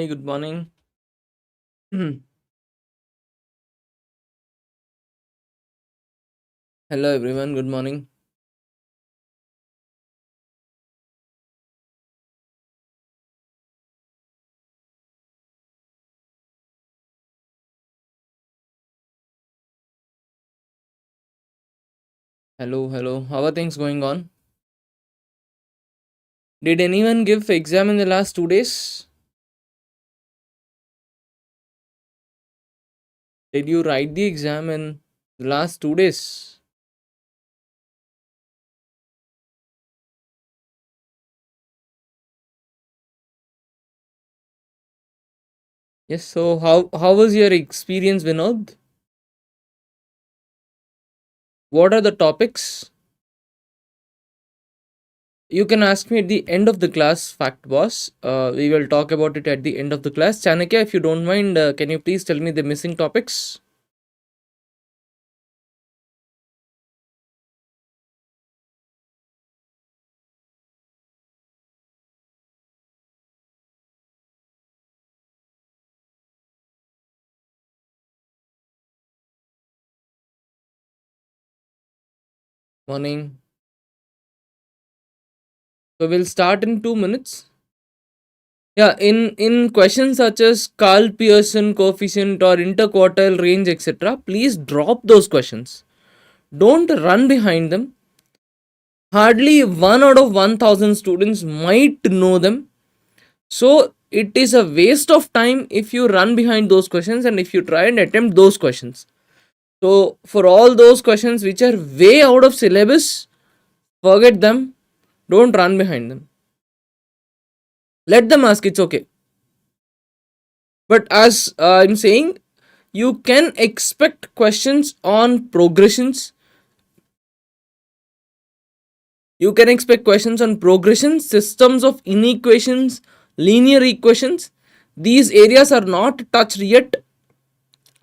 Hey, good morning. Hello, everyone. Good morning. Hello, hello. How are things going on? Did anyone give exam in the last 2 days? Did you write the exam in the last 2 days? Yes. So, how was your experience, Vinod? What are the topics? You can ask me at the end of the class, fact boss. We will talk about it at the end of the class. Chanakya, if you don't mind, can you please tell me the missing topics? Morning. So, we'll start in 2 minutes. Yeah, in questions such as Carl Pearson coefficient or interquartile range, etc., please drop those questions. Don't run behind them. Hardly 1 out of 1000 students might know them. So it is a waste of time if you run behind those questions and if you try and attempt those questions. So for all those questions which are way out of syllabus, forget them. Don't run behind them. Let them ask, it's okay. But as I'm saying, you can expect questions on progressions. You can expect questions on progressions, systems of inequations, linear equations. These areas are not touched yet.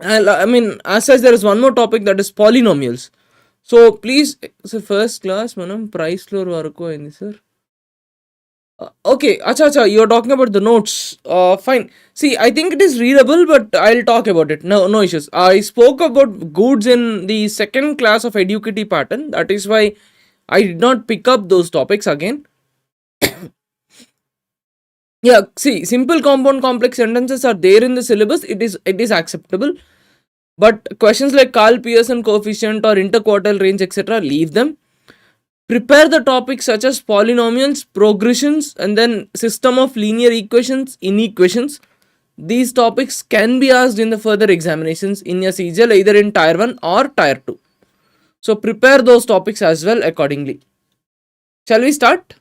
I mean, as such, there is one more topic, that is polynomials. So please, so first class, manam price floor varaku ayindi, sir. Okay, acha, you're talking about the notes. Fine. See, I think it is readable, but I'll talk about it. No issues. I spoke about goods in the second class of Eduquity Pattern. That is why I did not pick up those topics again. Yeah, see, simple compound complex sentences are there in the syllabus. It is acceptable. But questions like Carl Pearson coefficient or interquartile range, etc., leave them. Prepare the topics such as polynomials, progressions, and then system of linear equations, inequations. These topics can be asked in the further examinations in your CGL, either in Tier 1 or Tier 2. So prepare those topics as well accordingly. Shall we start?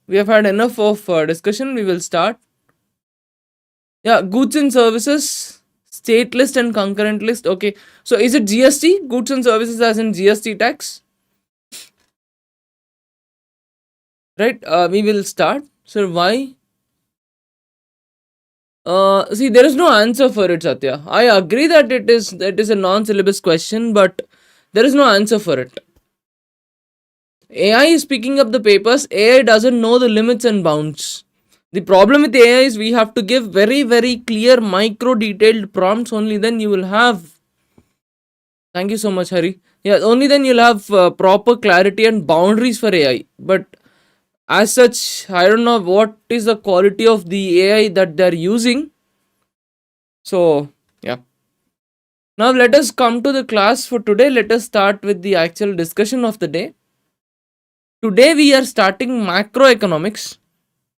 We have had enough of discussion. We will start. Yeah, goods and services, state list and concurrent list. Okay, so is it GST? Goods and services as in GST tax? Right, we will start. So why? See, there is no answer for it, Satya. I agree that it is a non-syllabus question, but there is no answer for it. AI is picking up the papers. AI doesn't know the limits and bounds. The problem with AI is we have to give very, very clear, micro detailed prompts. Only then you will have. Thank you so much, Hari. Yeah, only then you'll have proper clarity and boundaries for AI. But as such, I don't know what is the quality of the AI that they're using. So, yeah. Now let us come to the class for today. Let us start with the actual discussion of the day. Today we are starting macroeconomics.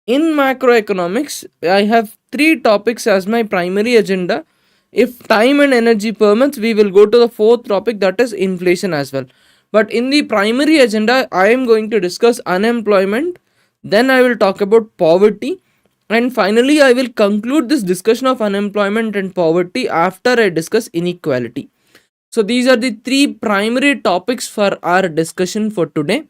In macroeconomics, I have 3 topics as my primary agenda. If time and energy permits, we will go to the 4th topic, that is inflation as well. But in the primary agenda, I am going to discuss unemployment. Then I will talk about poverty. And finally, I will conclude this discussion of unemployment and poverty after I discuss inequality. So these are the 3 primary topics for our discussion for today.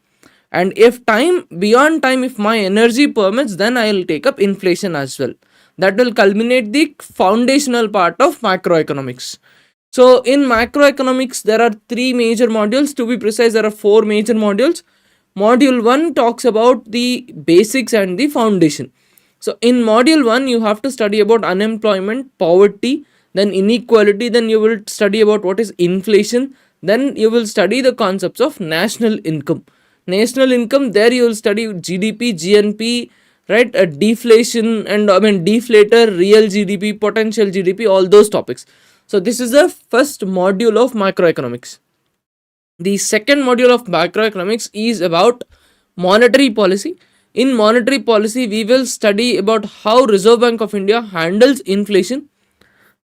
And if beyond time, if my energy permits, then I will take up inflation as well. That will culminate the foundational part of macroeconomics. So in macroeconomics, there are 3 major modules. To be precise, there are 4 major modules. Module 1 talks about the basics and the foundation. So in module 1 you have to study about unemployment, poverty, then inequality, then you will study about what is inflation, then you will study the concepts of national income. National income, there you will study GDP, GNP, right, deflation, and deflator, real GDP, potential GDP, all those topics. So this is the first module of macroeconomics. The second module of macroeconomics is about monetary policy. In monetary policy, we will study about how Reserve Bank of India handles inflation.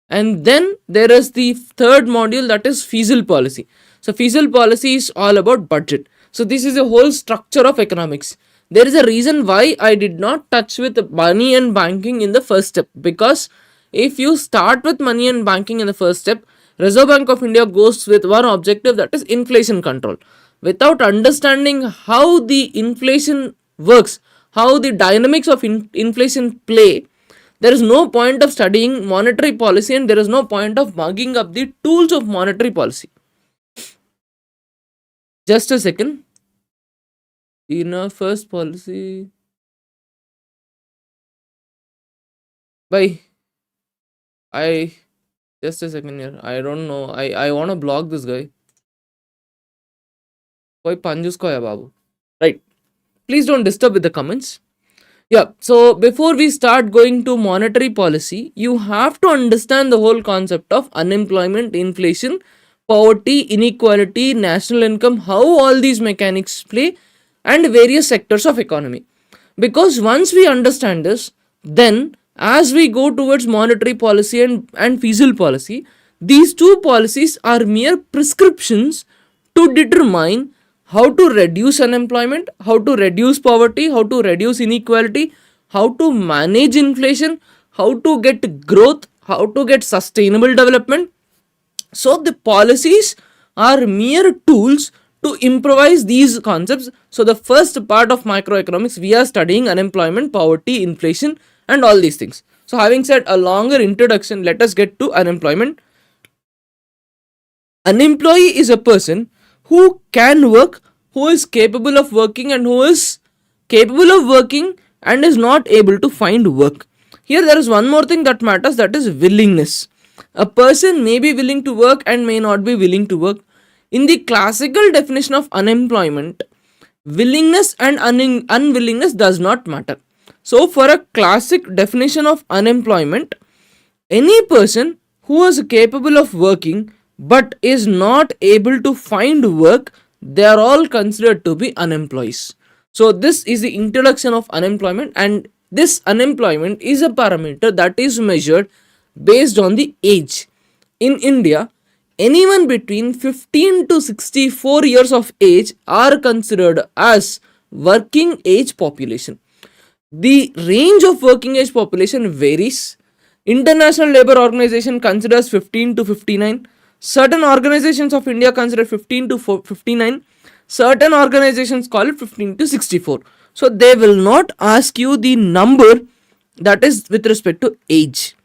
And then there is the third module, that is fiscal policy. So fiscal policy is all about budget. So this is a whole structure of economics. There is a reason why I did not touch with money and banking in the first step, because if you start with money and banking in the first step, Reserve Bank of India goes with one objective, that is inflation control. Without understanding how the inflation works, how the dynamics of inflation play, there is no point of studying monetary policy, and there is no point of mugging up the tools of monetary policy. Just a second. In our first policy, I just a second here. I don't know. I want to block this guy. Koi panjuskoya babu. Right. Please don't disturb with the comments. Yeah, so before we start going to monetary policy, you have to understand the whole concept of unemployment, inflation, poverty, inequality, national income, how all these mechanics play, and various sectors of economy. Because once we understand this, then as we go towards monetary policy and fiscal policy, these two policies are mere prescriptions to determine how to reduce unemployment, how to reduce poverty, how to reduce inequality, how to manage inflation, how to get growth, how to get sustainable development. So the policies are mere tools to improvise these concepts. So the first part of microeconomics, we are studying unemployment, poverty, inflation, and all these things. So having said a longer introduction, let us get to unemployment. Unemployee is a person who can work, who is capable of working, and who is capable of working and is not able to find work. Here there is one more thing that matters, that is willingness. A person may be willing to work and may not be willing to work. In the classical definition of unemployment, willingness and unwillingness does not matter. So for a classic definition of unemployment, any person who is capable of working but is not able to find work, they are all considered to be unemployees. So this is the introduction of unemployment, and this unemployment is a parameter that is measured based on the age. In India, anyone between 15 to 64 years of age are considered as working age population. The range of working age population varies. International Labour Organization considers 15 to 59. Certain organizations of India consider 15 to 59. Certain organizations call it 15 to 64. So they will not ask you the number that is with respect to age.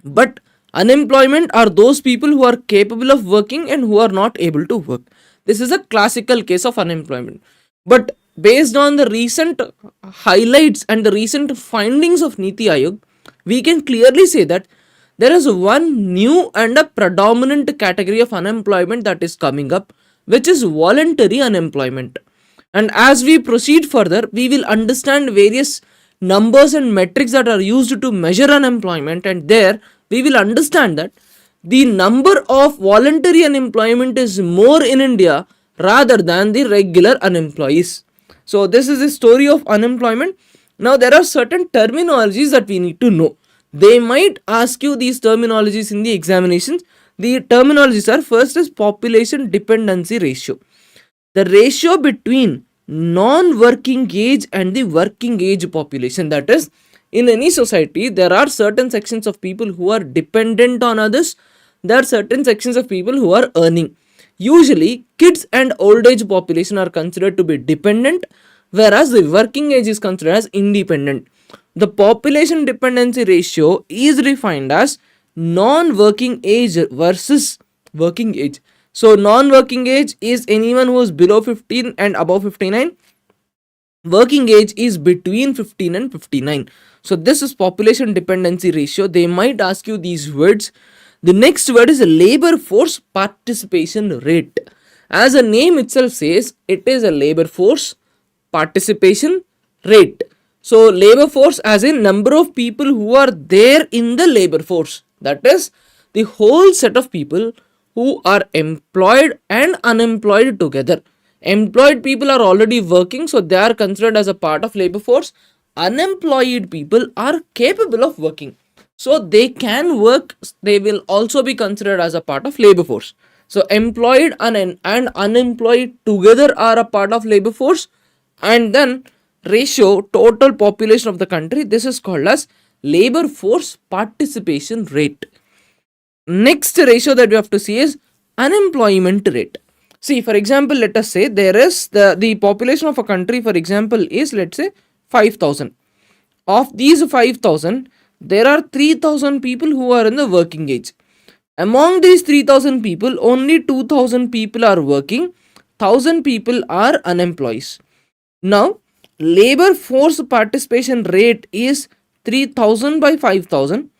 But unemployment are those people who are capable of working and who are not able to work. This is a classical case of unemployment. But based on the recent highlights and the recent findings of Niti Aayog, we can clearly say that there is one new and a predominant category of unemployment that is coming up, which is voluntary unemployment. And as we proceed further, we will understand various numbers and metrics that are used to measure unemployment, and there we will understand that the number of voluntary unemployment is more in India rather than the regular unemployees. So this is the story of unemployment. Now there are certain terminologies that we need to know. They might ask you these terminologies in the examinations. The terminologies are, first is population dependency ratio. The ratio between non-working age and the working age population. That is, in any society, there are certain sections of people who are dependent on others. There are certain sections of people who are earning. Usually, kids and old age population are considered to be dependent, whereas the working age is considered as independent. The population dependency ratio is defined as non-working age versus working age. So non-working age is anyone who is below 15 and above 59. working age is between 15 and 59. So this is population dependency ratio. They might ask you these words. The next word is labor force participation rate. As the name itself says, it is a labor force participation rate. So labor force as in number of people who are there in the labor force. That is the whole set of people who are employed and unemployed together. Employed people are already working, so they are considered as a part of labor force. Unemployed people are capable of working, so they can work. They will also be considered as a part of labor force. So employed and unemployed together are a part of labor force. And then ratio total population of the country, this is called as labor force participation rate. Next ratio that we have to see is unemployment rate. See, for example, let us say there is the population of a country, for example, is, let's say, 5,000. Of these 5,000, there are 3,000 people who are in the working age. Among these 3,000 people, only 2,000 people are working, 1,000 people are unemployed. Now, labor force participation rate is 3,000 by 5,000.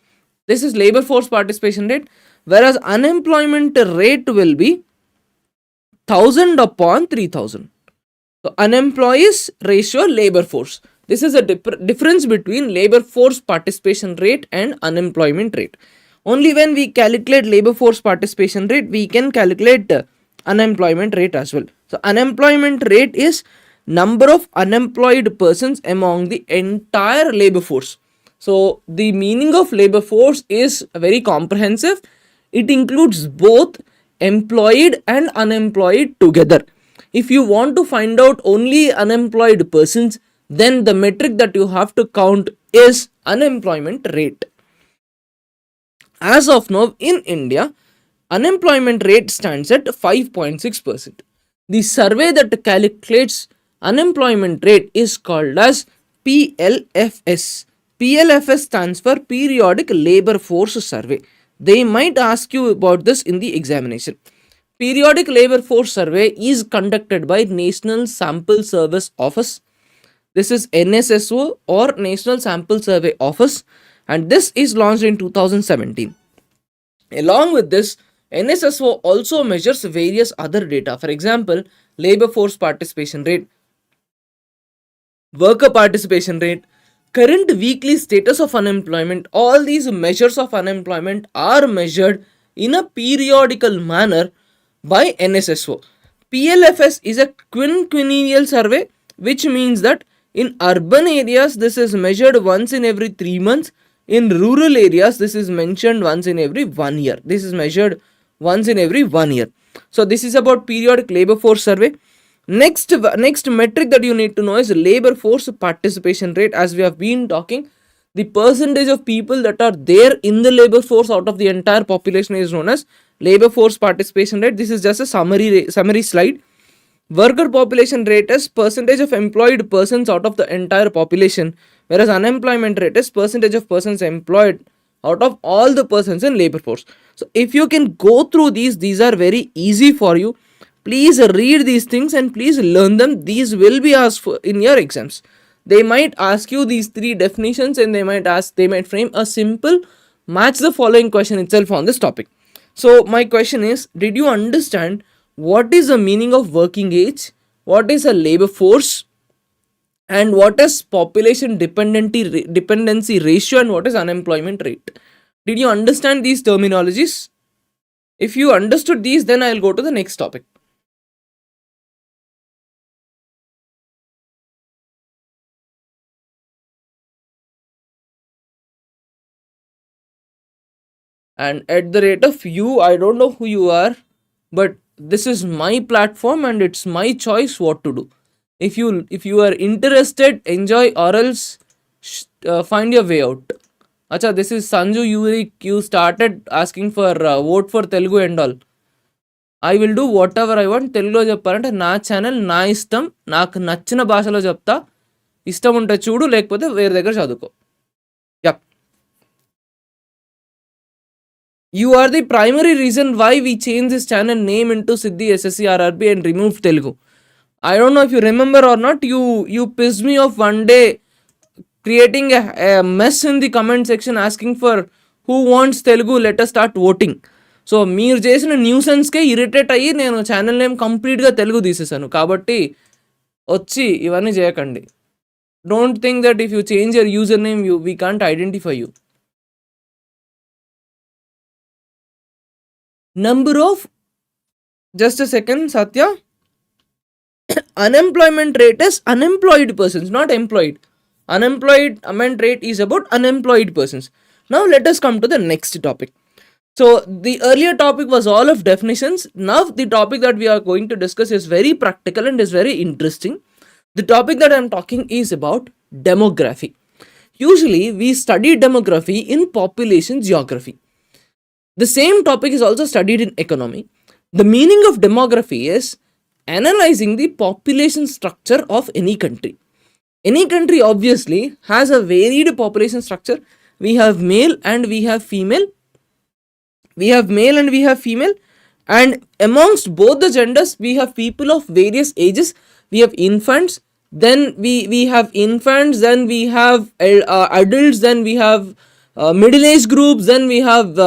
This is labor force participation rate, whereas unemployment rate will be 1,000 upon 3,000. So, unemployees ratio labor force. This is a difference between labor force participation rate and unemployment rate. Only when we calculate labor force participation rate, we can calculate unemployment rate as well. So, unemployment rate is number of unemployed persons among the entire labor force. So, the meaning of labor force is very comprehensive. It includes both employed and unemployed together. If you want to find out only unemployed persons, then the metric that you have to count is unemployment rate. As of now, in India, unemployment rate stands at 5.6%. The survey that calculates unemployment rate is called as PLFS. PLFS stands for Periodic Labor Force Survey. They might ask you about this in the examination. Periodic Labor Force Survey is conducted by National Sample Service Office. This is NSSO or National Sample Survey Office, and this is launched in 2017. Along with this, NSSO also measures various other data. For example, labor force participation rate, worker participation rate, current weekly status of unemployment. All these measures of unemployment are measured in a periodical manner by NSSO. PLFS is a quinquennial survey, which means that in urban areas this is measured once in every 3 months. In rural areas this is mentioned once in every 1 year. This is measured once in every 1 year. So this is about periodic labor force survey. Next metric that you need to know is labor force participation rate. As we have been talking, the percentage of people that are there in the labor force out of the entire population is known as labor force participation rate. This is just a summary slide. Worker population rate is percentage of employed persons out of the entire population, whereas unemployment rate is percentage of persons employed out of all the persons in labor force. So if you can go through these are very easy for you. Please read these things and please learn them. These will be asked for in your exams. They might ask you these three definitions, and they might frame a simple match the following question itself on this topic. So my question is, did you understand what is the meaning of working age, what is a labor force, and what is population dependency ratio, and what is unemployment rate? Did you understand these terminologies? If you understood these, then I'll go to the next topic. And at the rate of you, I don't know who you are, but this is my platform and it's my choice what to do. If you are interested, enjoy, or else find your way out. Acha, this is Sanju Yurik. You started asking for vote for Telugu and all. I will do whatever I want. తెలుగులో చెప్పాలంటే నా channel, నా ఇష్టం, నాకు నచ్చిన భాషలో చెప్తా. ఇష్టం ఉంటే చూడు, లేకపోతే వేరే దగ్గర చదువుకో. Yup. You are the primary reason why we changed this channel name into Siddhi SSC RRB and removed Telugu. I don't know if you remember or not. You pissed me off one day, creating a mess in the comment section, asking for who wants Telugu. Let us start voting. So మీరు చేసిన న్యూసెన్స్కే irritate అయ్యి నేను channel name కంప్లీట్గా తెలుగు తీసేసాను. కాబట్టి వచ్చి ఇవన్నీ చేయకండి. Don't think that if you change your user name we can't identify you. Number of, just a second, Satya. Unemployment rate is unemployed persons, not employed. Unemployment rate is about unemployed persons. Now let us come to the next topic. So the earlier topic was all of definitions. Now the topic that we are going to discuss is very practical and is very interesting. The topic that I am talking is about demography. Usually we study demography in population geography. The same topic is also studied in economy. The meaning of demography is analyzing the population structure of any country. Any country obviously has a varied population structure. We have male and we have female. And amongst both the genders, we have people of various ages. We have infants, then we have infants, then we have adults, then we have middle age groups, then we have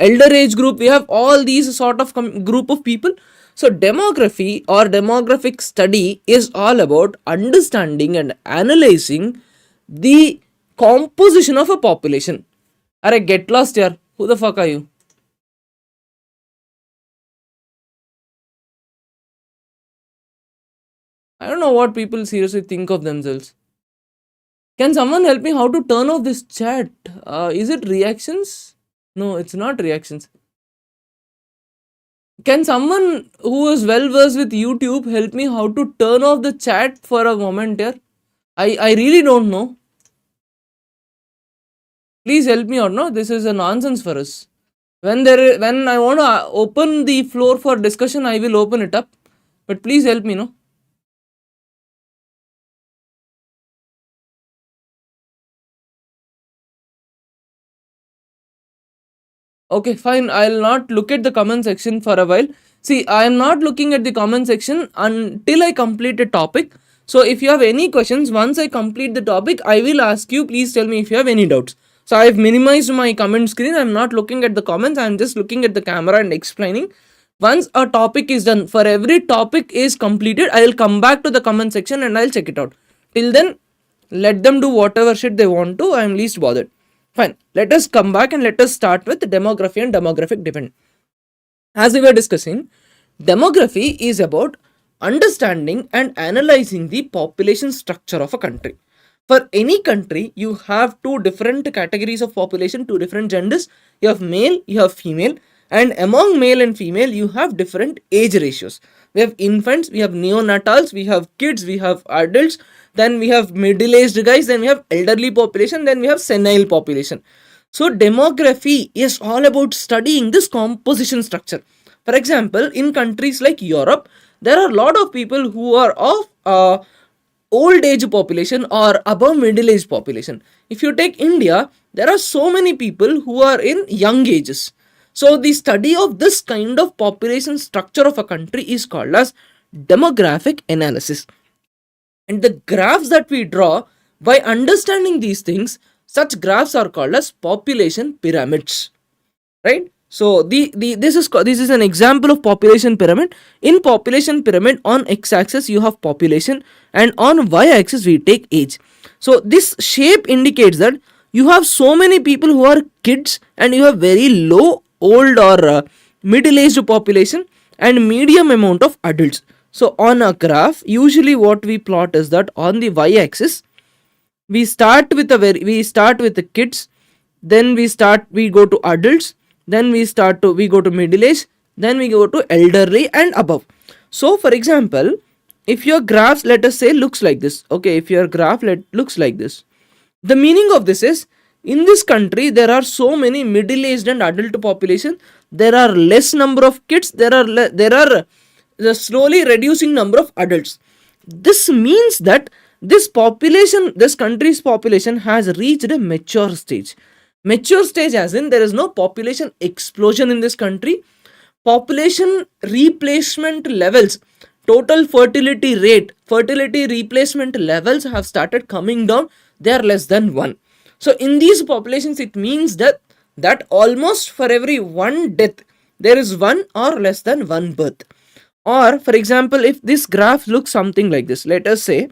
elder age group. We have all these sort of group of people. So demography or demographic study is all about understanding and analyzing the composition of a population. Are get lost here? Who the fuck are you? I don't know what people seriously think of themselves. Can someone help me how to turn off this chat? Is it reactions? No, it's not reactions. Can someone who is well versed with YouTube help me how to turn off the chat for a moment here? I really don't know. Please help me out. No, this is a nonsense for us. When I want to open the floor for discussion, I will open it up. But please help me, no? Okay, fine. I'll not look at the comment section for a while. See, I am not looking at the comment section until I complete a topic. So if you have any questions, once I complete the topic, I will ask you. Please tell me if you have any doubts. So I have minimized my comment screen. I'm not looking at the comments. I'm just looking at the camera and explaining. Once a topic is done, for every topic is completed, I will come back to the comment section and I'll check it out. Till then, let them do whatever shit they want to. I'm least bothered. Fine. Let us come back and let us start with demography and demographic dependent. As we were discussing, demography is about understanding and analyzing the population structure of a country. For any country, you have two different categories of population, two different genders. You have male, you have female, and among male and female, you have different age ratios. We have infants, we have neonatals, we have kids, we have adults, then we have middle-aged guys, then we have elderly population, then we have senile population. So demography is all about studying this composition structure. For example, in countries like Europe, there are a lot of people who are of old age population or above middle age population. If you take India, there are so many people who are in young ages. So the study of this kind of population structure of a country is called as demographic analysis. And the graphs that we draw, by understanding these things, such graphs are called as population pyramids, right? So this is an example of population pyramid. In population pyramid, on x-axis you have population and on y-axis we take age. So this shape indicates that you have so many people who are kids and you have very low, old or middle-aged population and medium amount of adults. So on a graph, usually what we plot is that on the y-axis, we start with the kids, then we go to adults, then we go to middle age, then we go to elderly and above. So for example, if your graph, let us say, looks like this, okay, if your graph looks like this, the meaning of this is, in this country there are so many middle aged and adult population, there are less number of kids, there are the slowly reducing number of adults. This means that this country's population has reached a mature stage. Mature stage as in there is no population explosion in this country. Population replacement levels total fertility rate, fertility replacement levels have started coming down. They are less than 1. So in these populations, it means that almost for every one death, there is one or less than one birth. Or for example, if this graph looks something like this, let us say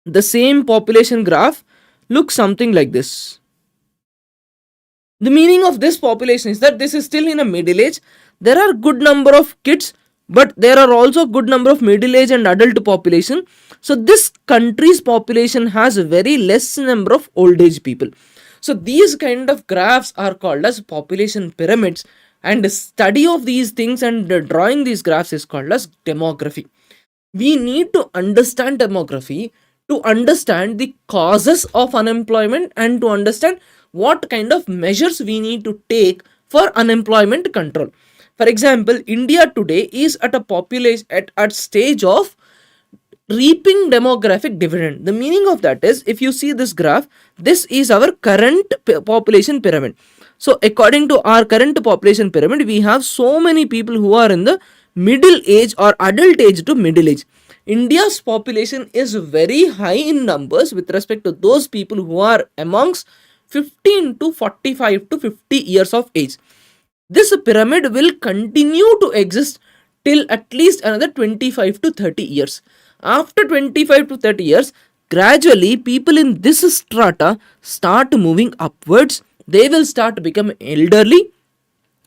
the same population graph looks something like this. The meaning of this population is that this is still in a middle age. There are good number of kids, but there are also good number of middle age and adult population. So this country's population has a very less number of old age people. So these kind of graphs are called as population pyramids, and the study of these things and drawing these graphs is called as demography. We need to understand demography to understand the causes of unemployment and to understand what kind of measures we need to take for unemployment control. For example, India today is at a population at stage of reaping demographic dividend. The meaning of that is, if you see this graph, this is our current population pyramid. So according to our current population pyramid, we have so many people who are in the middle age or adult age to middle age. India's population is very high in numbers with respect to those people who are amongst 15 to 45 to 50 years of age. This pyramid will continue to exist till at least another 25 to 30 years. After 25 to 30 years, gradually people in this strata start moving upwards. They will start become elderly,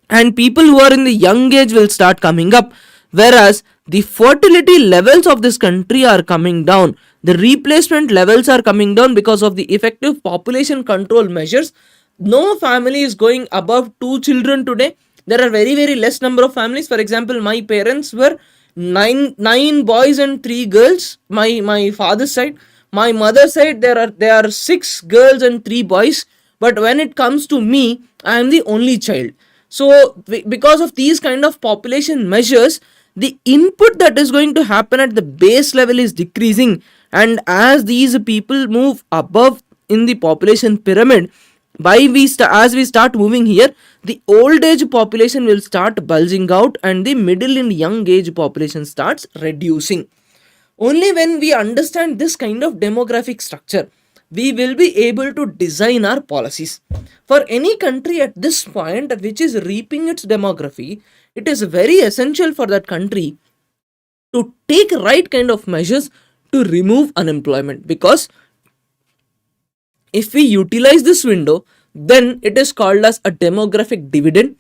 and people who are in the young age will start coming up, whereas the fertility levels of this country are coming down. The replacement levels are coming down because of the effective population control measures. No family is going above 2 children today. There are very less number of families. For example, my parents were nine boys and 3 girls. My father's side. My mother's side, there are 6 girls and 3 boys. But when it comes to me, I am the only child. So because of these kind of population measures, the input that is going to happen at the base level is decreasing, and as these people move above in the population pyramid, as we start moving here, the old age population will start bulging out and the middle and young age population starts reducing. Only when we understand this kind of demographic structure, we will be able to design our policies. For any country at this point which is reaping its demography, it is very essential for that country to take right kind of measures to remove unemployment, because if we utilize this window, then it is called as a demographic dividend.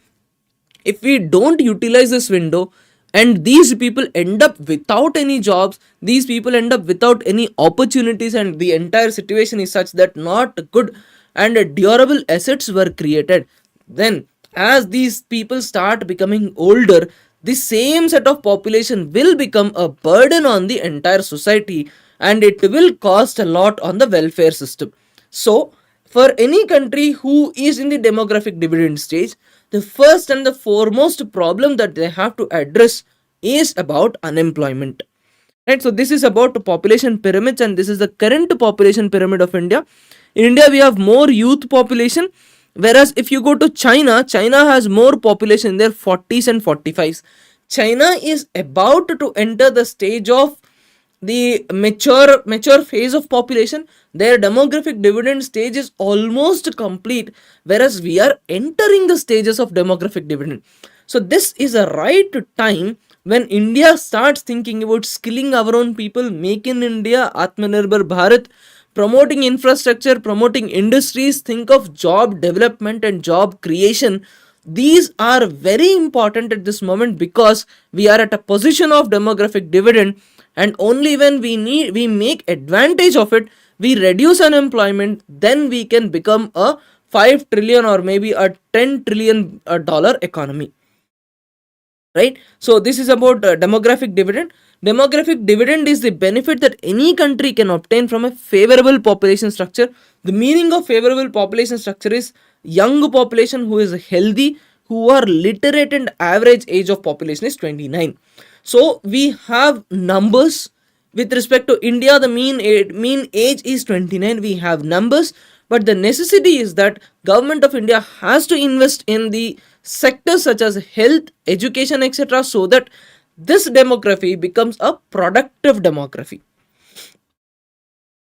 If we don't utilize this window and these people end up without any jobs, these people end up without any opportunities, and the entire situation is such that not good and durable assets were created, then as these people start becoming older, the same set of population will become a burden on the entire society, and it will cost a lot on the welfare system. So for any country who is in the demographic dividend stage, the first and the foremost problem that they have to address is about unemployment. Right, so this is about population pyramids, and this is the current population pyramid of India. In India, we have more youth population, whereas if you go to China, China has more population in their 40s and 45s. China is about to enter the stage of the mature phase of population. Their demographic dividend stage is almost complete, whereas we are entering the stages of demographic dividend. So this is a right time when India starts thinking about skilling our own people, make in India, Atmanirbhar Bharat, promoting infrastructure, promoting industries, think of job development and job creation. These are very important at this moment because we are at a position of demographic dividend, and only when we make advantage of it, we reduce unemployment, then we can become a 5 trillion or maybe a 10 trillion dollar economy. Right, so this is about demographic dividend. Demographic dividend is the benefit that any country can obtain from a favorable population structure. The meaning of favorable population structure is young population who is healthy, who are literate, and average age of population is 29. So we have numbers with respect to India. The mean age is 29. We have numbers, but the necessity is that government of India has to invest in the sectors such as health, education, etc., so that this demography becomes a productive demography.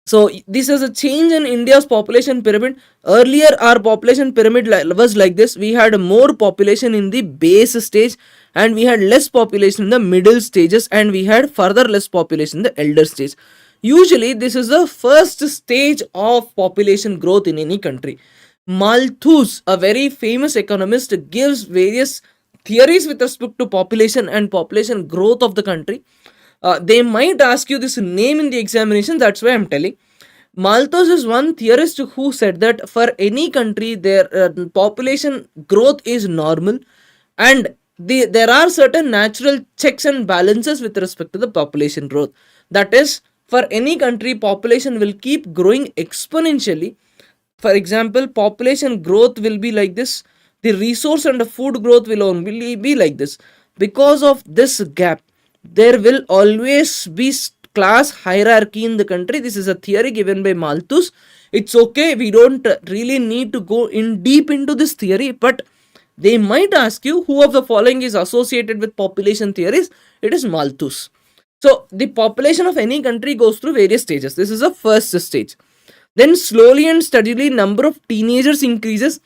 So this is a change in India's population pyramid. Earlier, our population pyramid was like this. We had more population in the base stage, and we had less population in the middle stages, and we had further less population in the elder stage. Usually, this is the first stage of population growth in any country. Malthus, a very famous economist, gives various theories with respect to population and population growth of the country. They might ask you this name in the examination, that's why I'm telling. Malthus is one theorist who said that for any country, their population growth is normal, and there are certain natural checks and balances with respect to the population growth. That is, for any country, population will keep growing exponentially. For example, population growth will be like this, the resource and the food growth will only be like this. Because of this gap, there will always be class hierarchy in the country. This is a theory given by Malthus. It's okay, we don't really need to go in deep into this theory, but they might ask you who of the following is associated with population theories. It is Malthus. So the population of any country goes through various stages. This is the first stage. Then slowly and steadily number of teenagers increases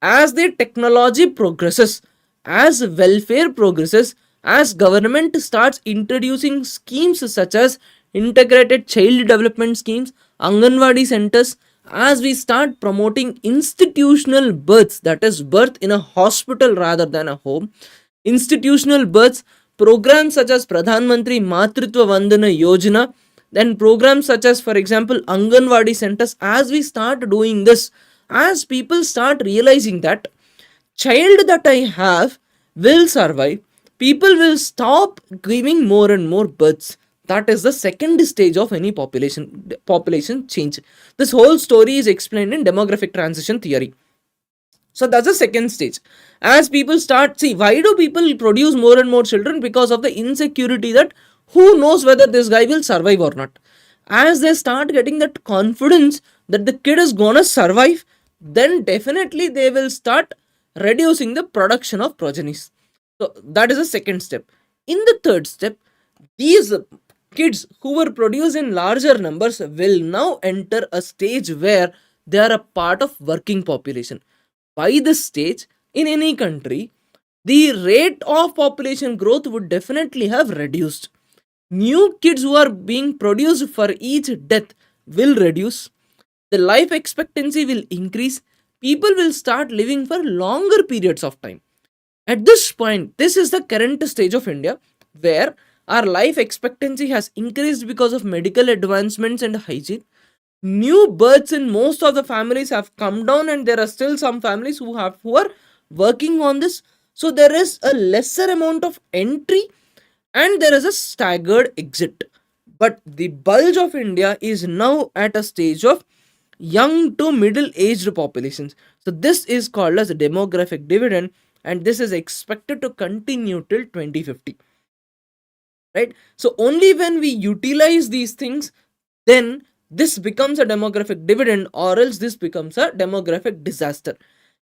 as the technology progresses, as welfare progresses, as government starts introducing schemes such as integrated child development schemes, Anganwadi centers, as we start promoting institutional births, that is birth in a hospital rather than a home, institutional births, programs such as Pradhan Mantri Matritva Vandana Yojana, then programs such as, for example, Anganwadi centers, as we start doing this, as people start realizing that child that I have will survive, people will stop giving more and more births. That is the second stage of any population change. This whole story is explained in demographic transition theory. So that's the second stage. As people start, see, why do people produce more and more children? Because of the insecurity that who knows whether this guy will survive or not. As they start getting that confidence that the kid is gonna survive, then definitely they will start reducing the production of progenies. So that is the second step. In the third step, these kids who were produced in larger numbers will now enter a stage where they are a part of working population. By this stage, in any country, the rate of population growth would definitely have reduced. New kids who are being produced for each death will reduce. The life expectancy will increase. People will start living for longer periods of time. At this point, this is the current stage of India where our life expectancy has increased because of medical advancements and hygiene. New births in most of the families have come down, and there are still some families who are working on this. So there is a lesser amount of entry and there is a staggered exit. But the bulge of India is now at a stage of young to middle aged populations. So this is called as a demographic dividend, and this is expected to continue till 2050. Right? So only when we utilize these things, then this becomes a demographic dividend, or else this becomes a demographic disaster.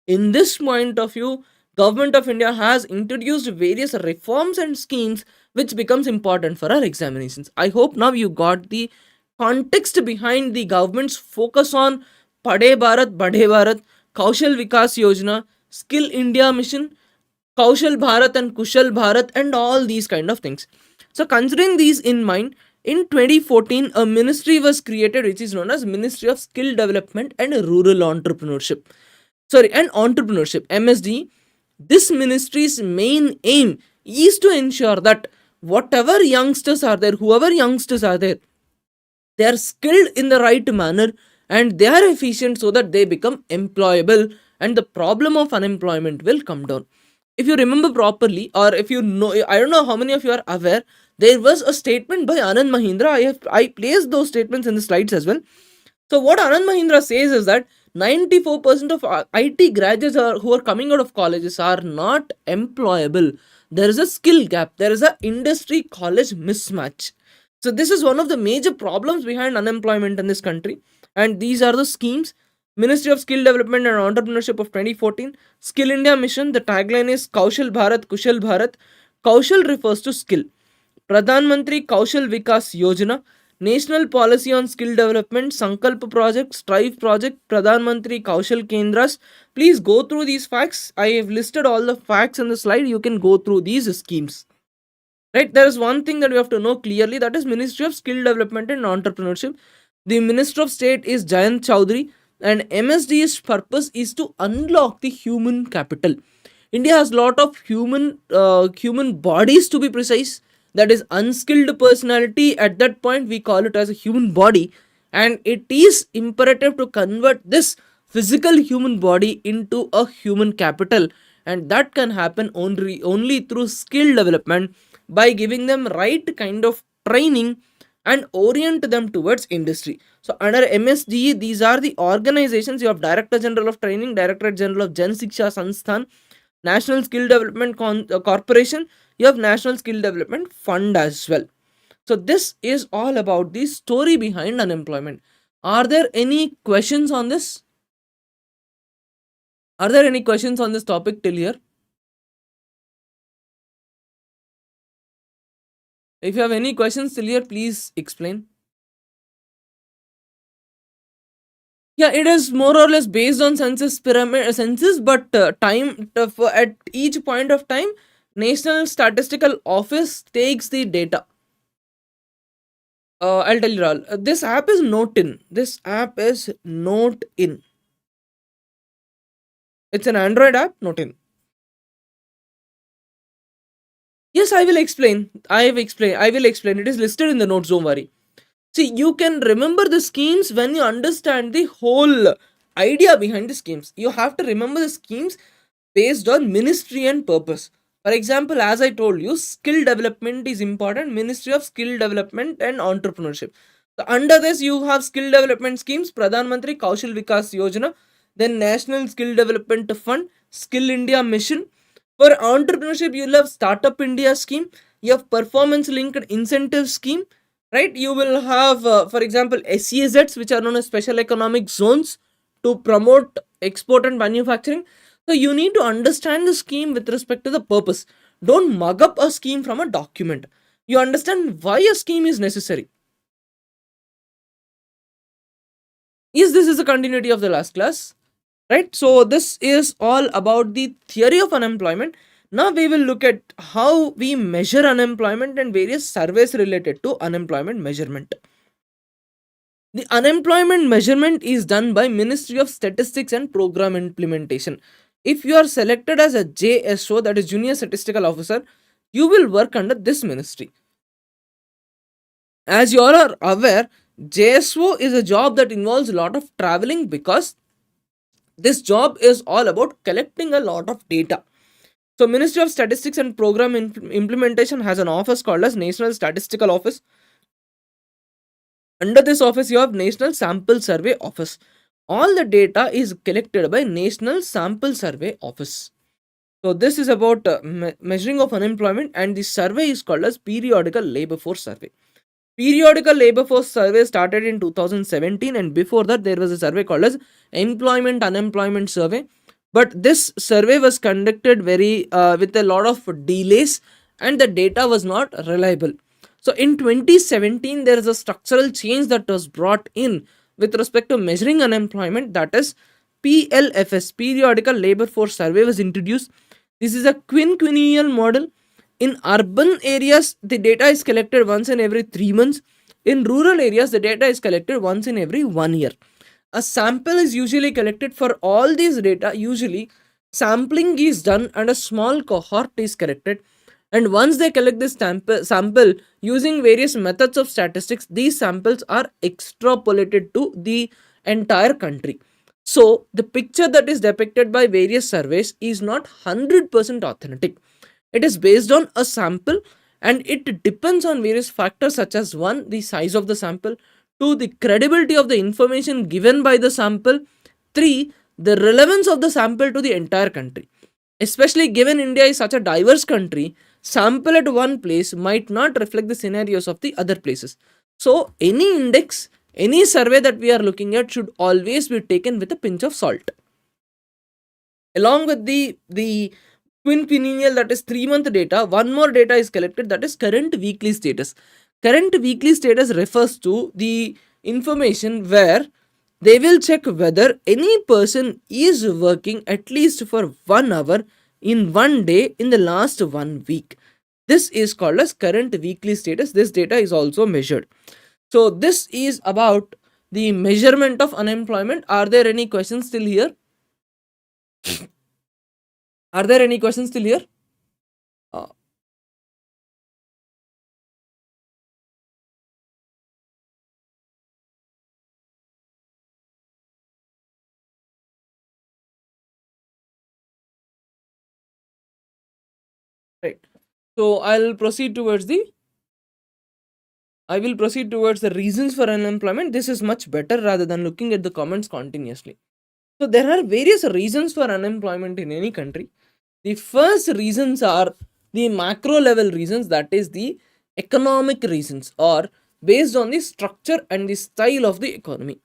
In this point of view, Government of India has introduced various reforms and schemes which becomes important for our examinations. I hope now you got the context behind the government's focus on Padhe Bharat, Badhe Bharat, Kaushal Vikas Yojana, Skill India Mission, Kaushal Bharat and Kushal Bharat, and all these kind of things. So considering these in mind, in 2014, a ministry was created which is known as Ministry of Skill Development and Rural Entrepreneurship. And Entrepreneurship, MSD. This ministry's main aim is to ensure that whatever youngsters are there, whoever youngsters are there, they are skilled in the right manner and they are efficient so that they become employable and the problem of unemployment will come down. If you remember properly, or if you know, I don't know how many of you are aware, there was a statement by Anand Mahindra. I placed those statements in the slides as well. So what Anand Mahindra says is that 94% of IT graduates who are coming out of colleges are not employable. There is a skill gap. There is a industry college mismatch. So this is one of the major problems behind unemployment in this country. And these are the schemes. Ministry of Skill Development and Entrepreneurship of 2014. Skill India Mission. The tagline is Kaushal Bharat, Kushal Bharat. Kaushal refers to skill. Pradhan Mantri Kaushal Vikas Yojana, National Policy on Skill Development, Sankalp Project, Strive Project, Pradhan Mantri Kaushal Kendras. Please go through these facts. I have listed all the facts in the slide. You can go through these schemes. Right, there is one thing that we have to know clearly, that is Ministry of Skill Development and Entrepreneurship. The Minister of State is Jayant Chowdhury, and MSD's purpose is to unlock the human capital. India has lot of human bodies, to be precise, that is unskilled personality. At that point we call it as a human body, and it is imperative to convert this physical human body into a human capital, and that can happen only through skill development, by giving them right kind of training and orient them towards industry. So under MSDE, these are the organizations. You have Director General of Training, Director General of Jan Shiksha Sansthan, National Skill Development Corporation, you have National Skill Development Fund as well. So this is all about the story behind unemployment. Are there any questions on this? Are there any questions on this topic till here? If you have any questions till here, please explain. Yeah, it is more or less based on census pyramid census, but time at each point of time, National Statistical Office takes the data. I'll tell you all. This app is Note In. This app is Note In. It's an Android app, Note In. Yes, I will explain. I will explain. It is listed in the notes, don't worry. See, you can remember the schemes when you understand the whole idea behind the schemes. You have to remember the schemes based on ministry and purpose. For example, as I told you, skill development is important. Ministry of Skill Development and Entrepreneurship. So under this, you have skill development schemes, Pradhan Mantri Kaushal Vikas Yojana, then National Skill Development Fund, Skill India Mission. For entrepreneurship, you'll have Startup India scheme, you have performance linked incentive scheme, right? You will have, for example, SEZs, which are known as special economic zones, to promote export and manufacturing. So you need to understand the scheme with respect to the purpose. Don't mug up a scheme from a document. You understand why a scheme is necessary. Yes, this is a continuity of the last class, right? So this is all about the theory of unemployment. Now we will look at how we measure unemployment and various surveys related to unemployment measurement. The unemployment measurement is done by Ministry of Statistics and Program Implementation. If you are selected as a JSO, that is Junior Statistical Officer, you will work under this ministry. As you all are aware, JSO is a job that involves a lot of traveling, because this job is all about collecting a lot of data. So Ministry of Statistics and Program Implementation has an office called as National Statistical Office. Under this office, you have National Sample Survey Office. All the data is collected by National Sample Survey Office. So this is about measuring of unemployment, and the survey is called as Periodical Labor Force Survey. Periodical Labor Force Survey started in 2017, and before that there was a survey called as Employment Unemployment Survey. But this survey was conducted very with a lot of delays, and the data was not reliable. So in 2017, there is a structural change that was brought in with respect to measuring unemployment, that is PLFS, Periodical Labor Force Survey, was introduced. This is a quinquennial model. In urban areas, the data is collected once in every 3 months. In rural areas, the data is collected once in every 1 year. A sample is usually collected for all these data. Usually, sampling is done and a small cohort is collected. And once they collect this sample using various methods of statistics, these samples are extrapolated to the entire country. So, the picture that is depicted by various surveys is not 100% authentic. It is based on a sample, and it depends on various factors such as 1, the size of the sample, 2, the credibility of the information given by the sample, 3, the relevance of the sample to the entire country. Especially given India is such a diverse country, sample at one place might not reflect the scenarios of the other places. So any index, any survey that we are looking at should always be taken with a pinch of salt. Along with the quinquennial, that is 3-month data. One more data is collected, that is current weekly status. Current weekly status refers to the information where they will check whether any person is working at least for 1 hour in one day in the last 1 week. This is called as current weekly status. This data is also measured. So this is about the measurement of unemployment. Are there any questions still here? Are there any questions still here? Uh, right. So I will proceed towards the reasons for unemployment. This is much better rather than looking at the comments continuously. So there are various reasons for unemployment in any country. The first reasons are the macro level reasons, that is the economic reasons, or based on the structure and the style of the economy.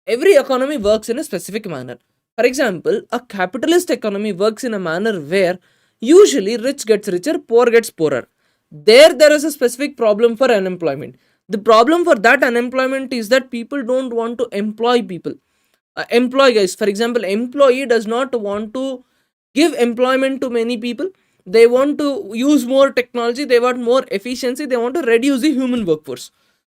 Every economy works in a specific manner. For example, a capitalist economy works in a manner where usually rich gets richer, poor gets poorer. There is a specific problem for unemployment. The problem for that unemployment is that people don't want to employ people. Employ guys, for example, employee does not want to give employment to many people. They want to use more technology, they want more efficiency, they want to reduce the human workforce.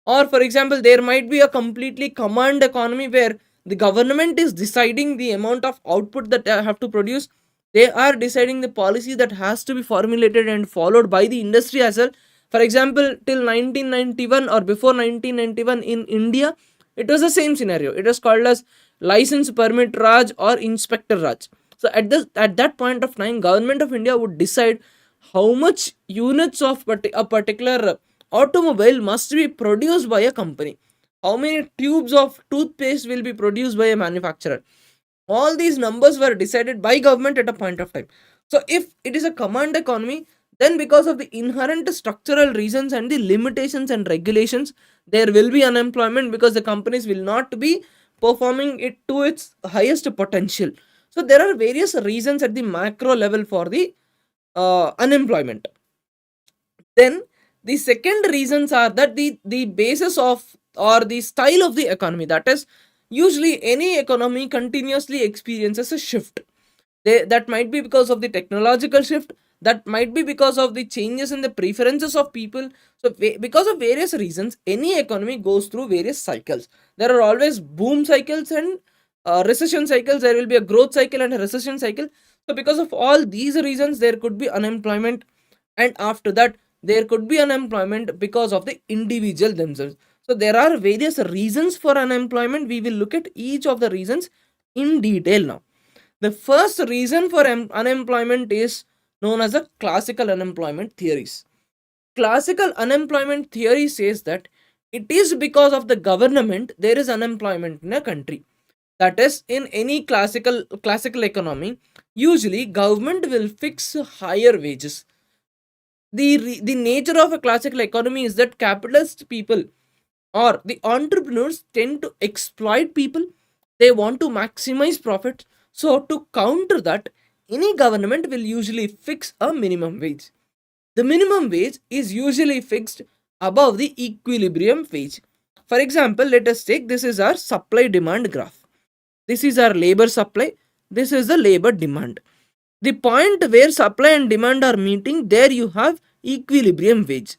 Or for example, there might be a completely command economy where the government is deciding the amount of output that they have to produce. They are deciding the policy that has to be formulated and followed by the industry as well. For example, till 1991 or before 1991 in India, it was the same scenario. It was called as license permit Raj or inspector Raj. So at that point of time, government of India would decide how much units of a particular automobile must be produced by a company, how many tubes of toothpaste will be produced by a manufacturer. All these numbers were decided by government at a point of time. So if it is a command economy, then because of the inherent structural reasons and the limitations and regulations, there will be unemployment because the companies will not be performing it to its highest potential. So there are various reasons at the macro level for the unemployment. Then the second reasons are that the basis of or the style of the economy, that is usually any economy continuously experiences a shift. That might be because of the technological shift, that might be because of the changes in the preferences of people. So because of various reasons, any economy goes through various cycles. There are always boom cycles and recession cycles. There will be a growth cycle and a recession cycle. So because of all these reasons, there could be unemployment, and after that there could be unemployment because of the individual themselves. So there are various reasons for unemployment. We will look at each of the reasons in detail now. The first reason for unemployment is known as the classical unemployment theories. Classical unemployment theory says that it is because of the government there is unemployment in a country. That is, in any classical economy, usually government will fix higher wages. The nature of a classical economy is that capitalist people or the entrepreneurs tend to exploit people. They want to maximize profit. So to counter that, any government will usually fix a minimum wage. The minimum wage is usually fixed above the equilibrium wage. For example, let us take this is our supply demand graph. This is our labor supply. This is the labor demand. The point where supply and demand are meeting, there you have equilibrium wage.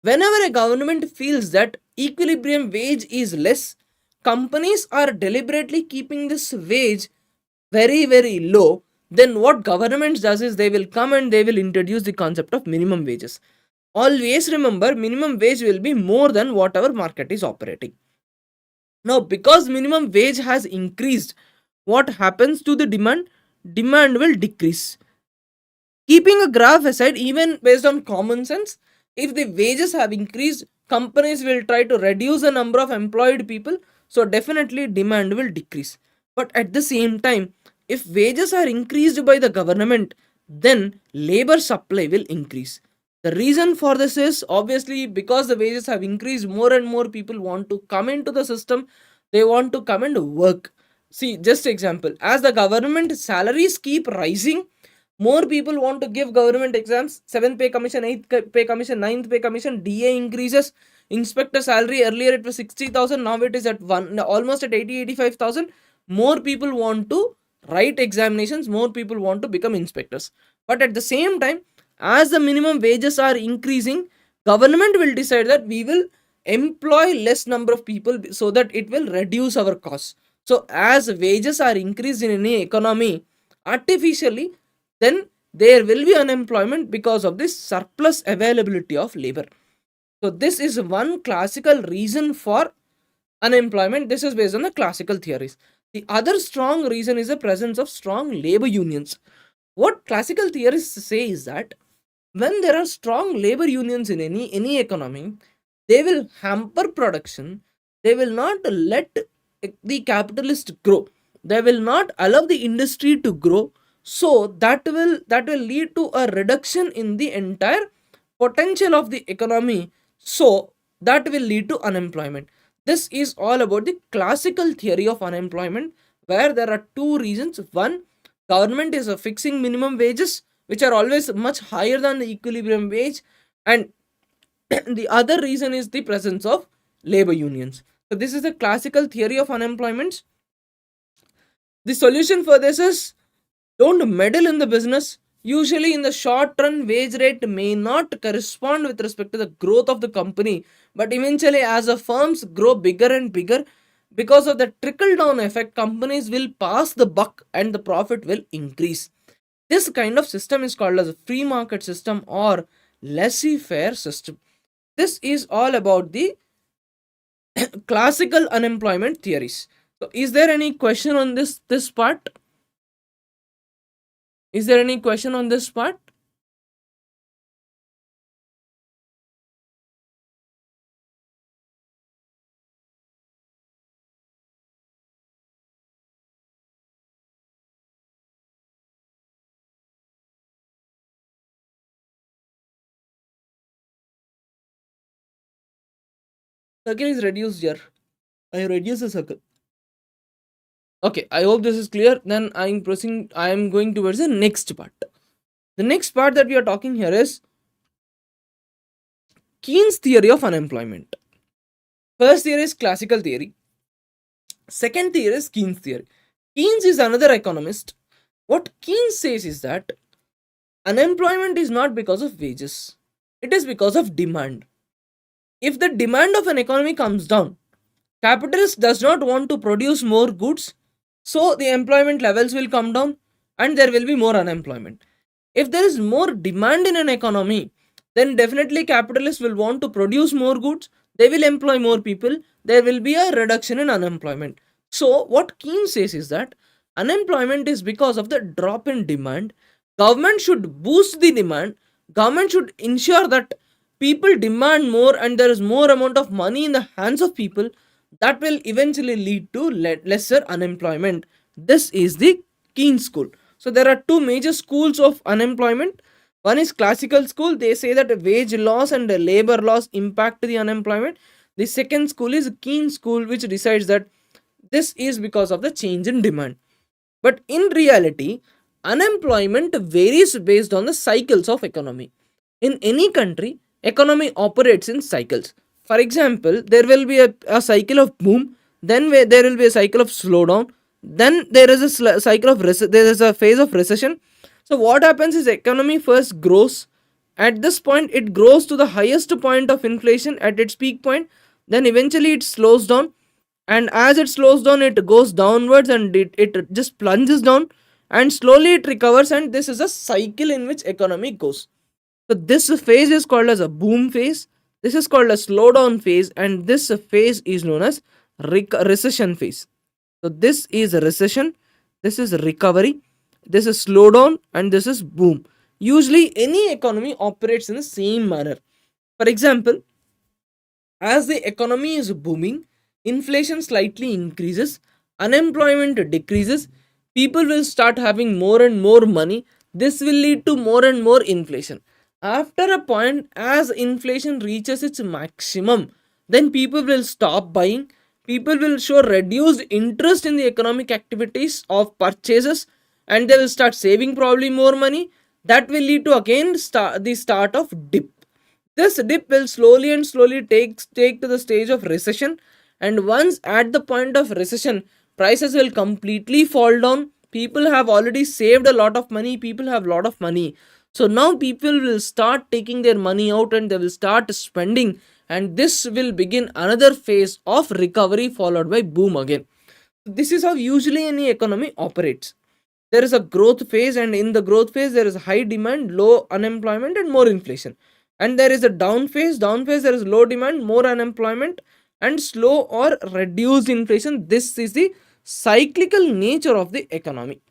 Whenever a government feels that equilibrium wage is less, companies are deliberately keeping this wage very low. Then what government does is they will come and they will introduce the concept of minimum wages. Always remember, minimum wage will be more than whatever market is operating. Now because minimum wage has increased, what happens to the demand? Demand will decrease. Keeping a graph aside, even based on common sense, if the wages have increased, companies will try to reduce the number of employed people, so definitely demand will decrease. But at the same time, if wages are increased by the government, then labor supply will increase. The reason for this is obviously because the wages have increased, more and more people want to come into the system, they want to come and work. See, just example, as the government salaries keep rising, More people want to give government exams. 7th pay commission, 8th pay commission, 9th pay commission, DA increases. Inspector salary, earlier it was 60,000, now it is at almost at 85,000. More people want to write examinations, more people want to become inspectors. But at the same time, as the minimum wages are increasing, government will decide that we will employ less number of people so that it will reduce our costs. So as wages are increased in any economy artificially, then there will be unemployment because of this surplus availability of labor. So this is one classical reason for unemployment. This is based on the classical theories. The other strong reason is the presence of strong labor unions. What classical theorists say is that when there are strong labor unions in any economy, they will hamper production. They will not let the capitalist grow. They will not allow the industry to grow. So that will lead to a reduction in the entire potential of the economy. So that will lead to unemployment. This is all about the classical theory of unemployment, where there are two reasons. One, government is fixing minimum wages, which are always much higher than the equilibrium wage, and the other reason is the presence of labor unions. So this is the classical theory of unemployment. The solution for this is, don't meddle in the business. Usually in the short run, wage rate may not correspond with respect to the growth of the company, but eventually as the firms grow bigger and bigger, because of the trickle down effect, companies will pass the buck and the profit will increase. This kind of system is called as a free market system or laissez-faire system. This is all about the classical unemployment theories. So is there any question on this part? Is there any question on this part? Circle is reduced here. I reduce the circle. Okay, I hope this is clear. Then I am going towards the next part. The next part that we are talking here is Keynes' theory of unemployment. First theory is classical theory. Second theory is Keynes' theory. Keynes is another economist. What Keynes says is that unemployment is not because of wages, it is because of demand. If the demand of an economy comes down, capitalist does not want to produce more goods, so the employment levels will come down and there will be more unemployment. If there is more demand in an economy, then definitely capitalists will want to produce more goods, they will employ more people, there will be a reduction in unemployment. So what Keynes says is that unemployment is because of the drop in demand. Government should boost the demand. Government should ensure that people demand more and there is more amount of money in the hands of people. That will eventually lead to lesser unemployment. This is the Keynes school. So there are two major schools of unemployment. One is classical school. They say that wage loss and labor loss impact the unemployment. The second school is Keynes school, which decides that this is because of the change in demand. But in reality, unemployment varies based on the cycles of economy. In any country, economy operates in cycles. For example, there will be a cycle of boom, then there will be a cycle of slowdown, then there is a cycle of there is a phase of recession. So what happens is economy first grows. At this point, it grows to the highest point of inflation at its peak point. Then eventually it slows down, and as it slows down, it goes downwards and it just plunges down, and slowly it recovers. And this is a cycle in which economy goes. So this phase is called as a boom phase. This is called a slowdown phase, and this phase is known as recession phase. So this is a recession, this is recovery, this is slowdown, and this is boom. Usually any economy operates in the same manner. For example, as the economy is booming, inflation slightly increases, unemployment decreases, people will start having more and more money. This will lead to more and more inflation. After a point, as inflation reaches its maximum, then people will stop buying. People will show reduced interest in the economic activities of purchases. and they will start saving probably more money. That will lead to again the start of dip. This dip will slowly and slowly take to the stage of recession, and once at the point of recession, prices will completely fall down. People have already saved a lot of money, people have a lot of money, so now people will start taking their money out and they will start spending, and this will begin another phase of recovery followed by boom again. This is how usually any economy operates. There is a growth phase, and in the growth phase there is high demand, low unemployment and more inflation. And there is a down phase there is low demand, more unemployment and slow or reduced inflation. This is the cyclical nature of the economy.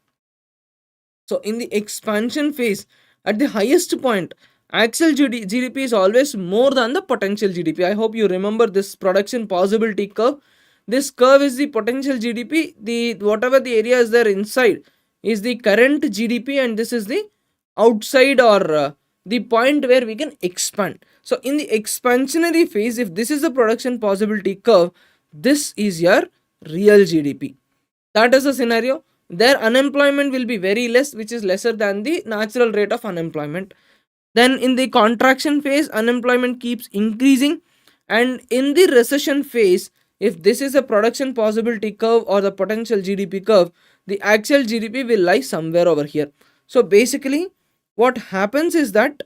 So in the expansion phase, at the highest point, actual GDP is always more than the potential GDP. I hope you remember this production possibility curve. This curve is the potential GDP. The whatever the area is there inside is the current GDP, and this is the outside, or the point where we can expand. So in the expansionary phase, if this is the production possibility curve, this is your real GDP. That is the scenario. Their unemployment will be very less, which is lesser than the natural rate of unemployment. Then in the contraction phase, unemployment keeps increasing, and in the recession phase, if this is a production possibility curve or the potential GDP curve, the actual GDP will lie somewhere over here. So basically what happens is that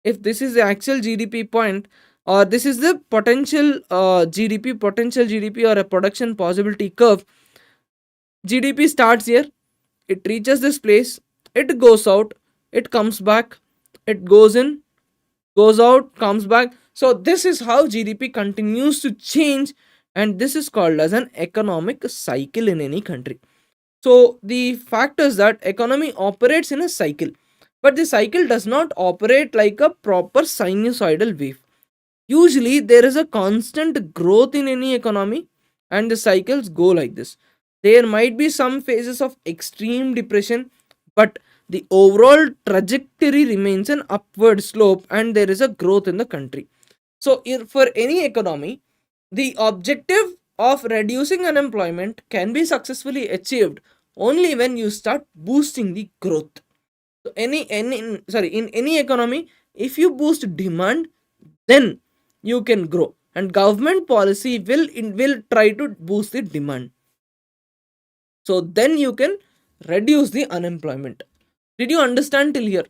if this is the actual GDP point, or this is the potential GDP or a production possibility curve, GDP starts here, it reaches this place, it goes out, it comes back, it goes in, goes out, comes back. So this is how GDP continues to change, and this is called as an economic cycle in any country. So the fact is that economy operates in a cycle, but the cycle does not operate like a proper sinusoidal wave. Usually there is a constant growth in any economy, and the cycles go like this. There might be some phases of extreme depression, but the overall trajectory remains an upward slope, and there is a growth in the country. So for any economy, the objective of reducing unemployment can be successfully achieved only when you start boosting the growth. So in any economy, if you boost demand, then you can grow, and government policy will try to boost the demand, so then you can reduce the unemployment. Did you understand till here?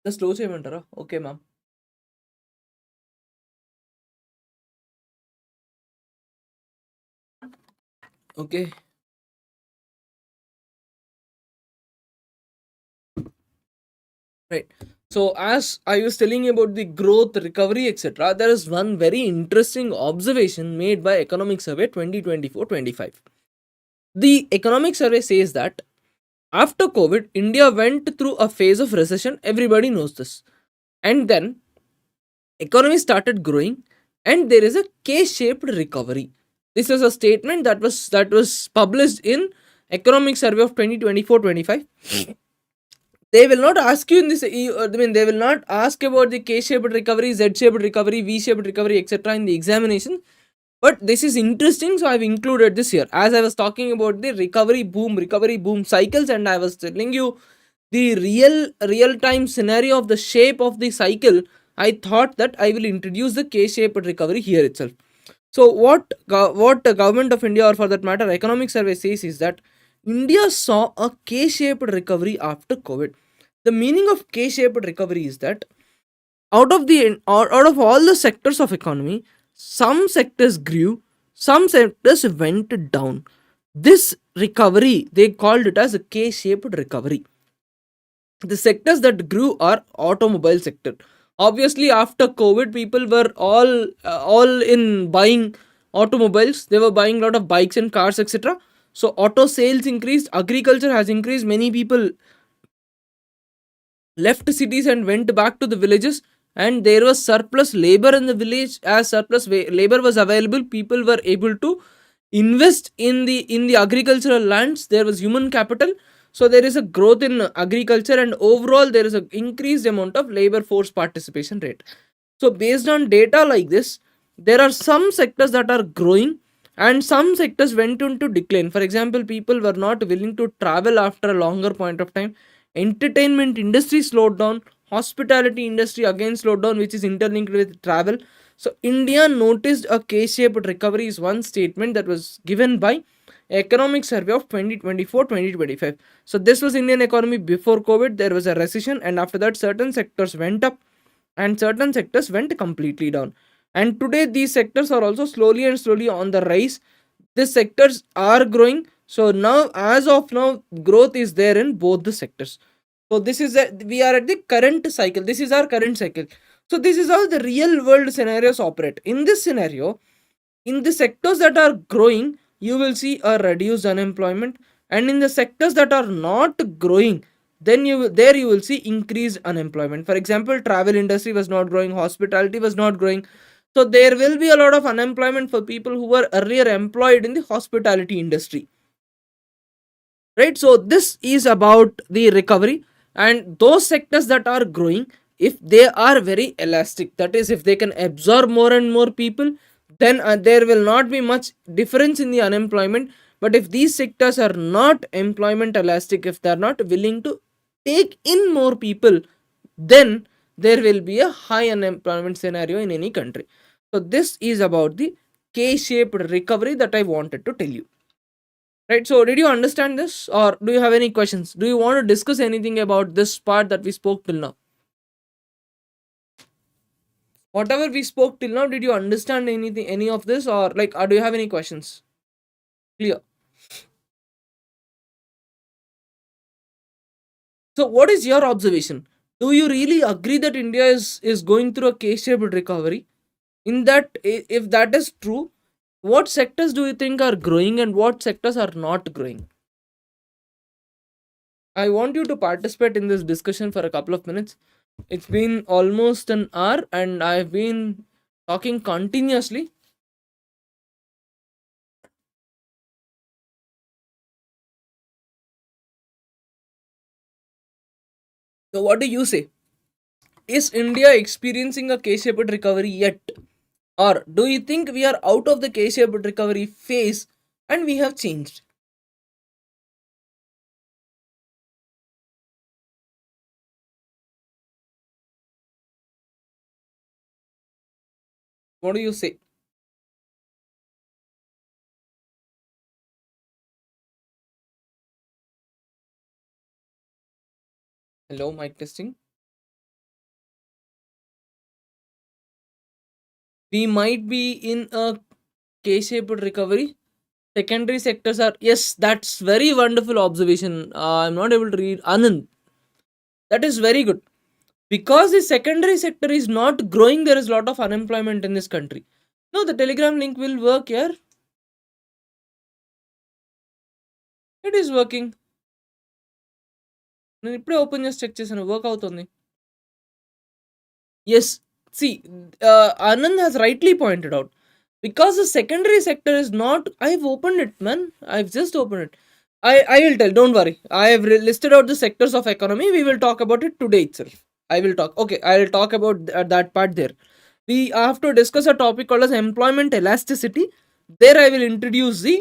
The slow చేయమంటారా? Okay ma'am. Okay. Right. So as I was telling you about the growth, recovery, etc., there is one very interesting observation made by Economic Survey 2024-25. The Economic Survey says that after COVID, India went through a phase of recession. Everybody knows this. And then economy started growing, and there is a K-shaped recovery. This is a statement that was published in Economic Survey of 2024-25. They will not ask you in this, they will not ask about the K-shaped recovery, Z-shaped recovery, V-shaped recovery, etc. in the examination. But this is interesting, so I've included this here. As I was talking about the recovery boom cycles, and I was telling you the real time scenario of the shape of the cycle, I thought that I will introduce the K-shaped recovery here itself. So what the government of India, or for that matter Economic Survey, says is that India saw a K-shaped recovery after COVID. The meaning of K-shaped recovery is that out of all the sectors of economy, some sectors grew, some sectors went down. This recovery, they called it as a K-shaped recovery. The sectors that grew are automobile sector. Obviously after COVID, people were all in buying automobiles. They were buying a lot of bikes and cars, etc. So auto sales increased, agriculture has increased, many people left cities and went back to the villages, and there was surplus labor in the village. As surplus labor was available, people were able to invest in the agricultural lands. There was human capital, so there is a growth in agriculture, and overall there is an increased amount of labor force participation rate. So based on data like this, there are some sectors that are growing and some sectors went into decline. For example, people were not willing to travel after a longer point of time. Entertainment industry slowed down. Hospitality industry again slowed down, which is interlinked with travel. So India noticed a K-shaped recovery is one statement that was given by Economic Survey of 2024-2025. So this was Indian economy before COVID. There was a recession, and after that certain sectors went up and certain sectors went completely down. And today these sectors are also slowly on the rise. These sectors are growing. So now, as of now, growth is there in both the sectors. So this is we are at the current cycle. This is our current cycle. So this is how the real world scenarios operate. In this scenario, in the sectors that are growing, you will see a reduced unemployment, and in the sectors that are not growing, then you will see increased unemployment. For example, travel industry was not growing, hospitality was not growing. So there will be a lot of unemployment for people who were earlier employed in the hospitality industry, right? So this is about the recovery, and those sectors that are growing, if they are very elastic, that is, if they can absorb more and more people, then there will not be much difference in the unemployment. But if these sectors are not employment elastic, if they are not willing to take in more people, then there will be a high unemployment scenario in any country. So this is about the K-shaped recovery that I wanted to tell you. Right, so did you understand this, or do you have any questions? Do you want to discuss anything about this part that we spoke till now? Whatever we spoke till now, did you understand anything, any of this, or like, do you have any questions? Clear. So what is your observation? Do you really agree that India is going through a K-shaped recovery? In that, if that is true, what sectors do you think are growing and what sectors are not growing? I want you to participate in this discussion for a couple of minutes. It's been almost an hour and I've been talking continuously. So what do you say? Is India experiencing a K-shaped recovery yet? Or do you think we are out of the K-shaped recovery phase and we have changed? What do you say? Hello, mic testing. We might be in a K-shaped recovery. Secondary sectors are, yes, that's very wonderful observation. I'm not able to read Anand. That is very good. Because the secondary sector is not growing, there is a lot of unemployment in this country. No, the Telegram link will work here. It is working. నేను ఇప్పుడే open చేసి check చేశాను, work అవుతుంది. Yes, see, Anand has rightly pointed out, because the secondary sector is not. I've opened it, man. I've just opened it. I will tell. Don't worry. I have listed out the sectors of economy. We will talk about it today itself. I will talk. Okay, I will talk about that part there. We have to discuss a topic called as employment elasticity. There I will introduce the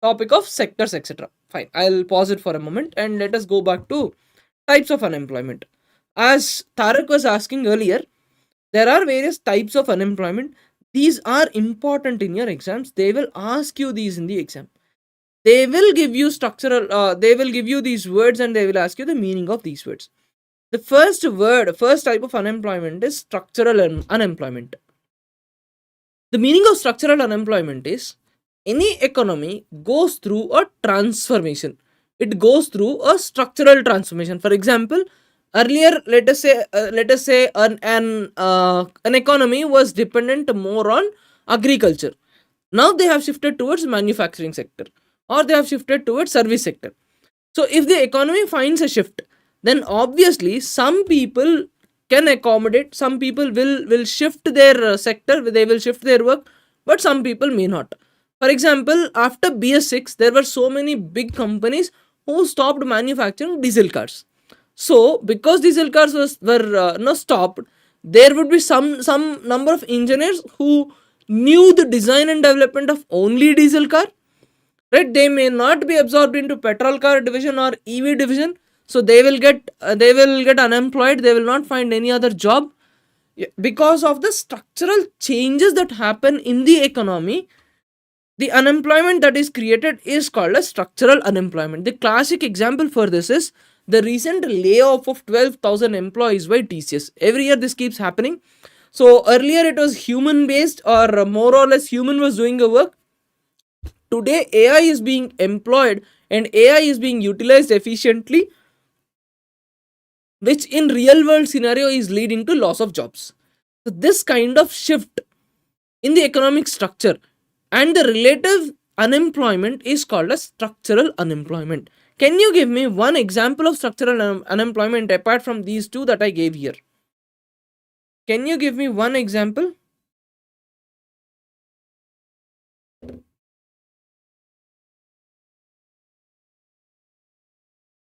topic of sectors, etc. Fine. I'll pause it for a moment and let us go back to types of unemployment. As Tarak was asking earlier, there are various types of unemployment. These are important in your exams. They will ask you these in the exam. They will give you structural, they will give you these words and they will ask you the meaning of these words. The first type of unemployment is structural unemployment. The meaning of structural unemployment is any economy goes through a transformation. It goes through a structural transformation. For example, earlier, let us say an economy was dependent more on agriculture. Now they have shifted towards manufacturing sector, or they have shifted towards service sector. So if the economy finds a shift, then obviously some people can accommodate. Some people will shift their sector, they will shift their work, but some people may not. For example, after BS6, there were so many big companies who stopped manufacturing diesel cars. So, because diesel cars were no stopped, there would be some number of engineers who knew the design and development of only diesel car, right? They may not be absorbed into petrol car division or EV division, so they will get unemployed. They will not find any other job. Because of the structural changes that happen in the economy, the unemployment that is created is called as structural unemployment. The classic example for this is the recent layoff of 12,000 employees by TCS. Every year this keeps happening. So earlier it was human based, or more or less human was doing the work. Today AI is being employed and AI is being utilized efficiently, which in real world scenario is leading to loss of jobs. So this kind of shift in the economic structure and the relative unemployment is called as structural unemployment. Can you give me one example of structural unemployment apart from these two that I gave here? Can you give me one example?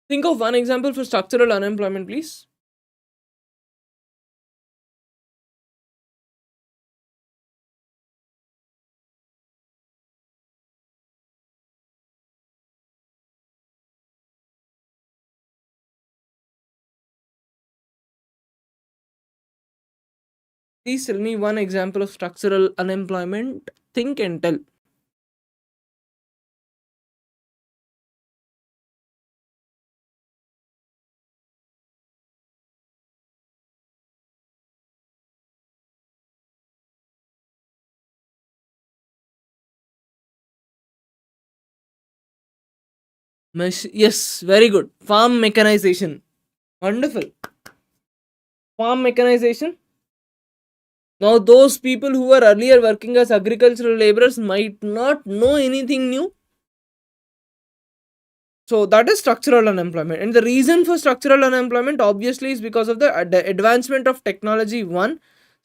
Think of one example for structural unemployment, please. Please tell me one example of structural unemployment. Think and tell. Yes, very good. Farm mechanization. Wonderful. Farm mechanization. Now, those people who were earlier working as agricultural laborers might not know anything new. So, that is structural unemployment. And the reason for structural unemployment obviously is because of the advancement of technology. One.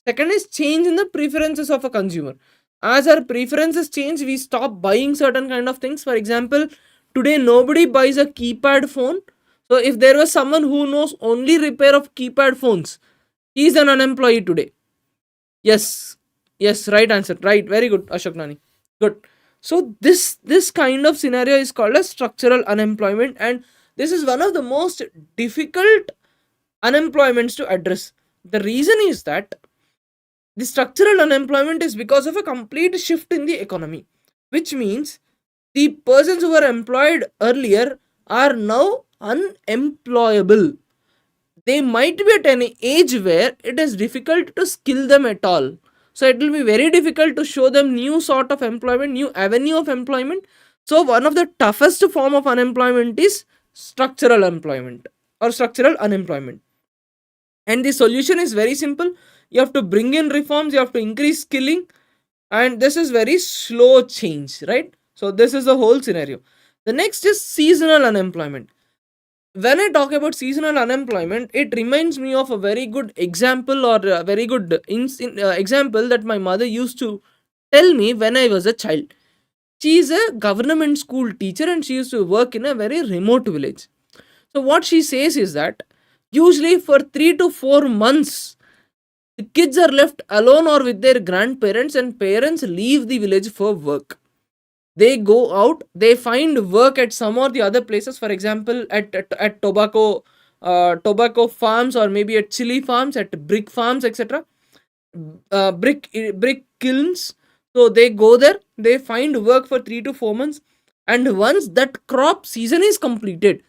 Second is change in the preferences of a consumer. As our preferences change, we stop buying certain kind of things. For example, today nobody buys a keypad phone. So, if there was someone who knows only repair of keypad phones, he is an unemployee today. Yes, yes, right answer. Right, very good, Ashok Nani. Good. So this kind of scenario is called as structural unemployment, and this is one of the most difficult unemployments to address. The reason is that the structural unemployment is because of a complete shift in the economy, which means the persons who were employed earlier are now unemployable. They might be at an age where it is difficult to skill them at all. So it will be very difficult to show them new sort of employment, new avenue of employment. So one of the toughest form of unemployment is structural employment or structural unemployment. And the solution is very simple. You have to bring in reforms, you have to increase skilling, and this is very slow change, right? So this is the whole scenario. The next is seasonal unemployment. When I talk about seasonal unemployment, it reminds me of a very good example, or a very good example that my mother used to tell me when I was a child. She is a government school teacher and she used to work in a very remote village. So, what she says is that usually for 3 to 4 months, the kids are left alone or with their grandparents, and parents leave the village for work. They go out, they find work at some or the other places, for example at tobacco farms, or maybe at chili farms, at brick farms, etc. Brick kilns. So they go there, they find work for 3 to 4 months, and once that crop season is completed,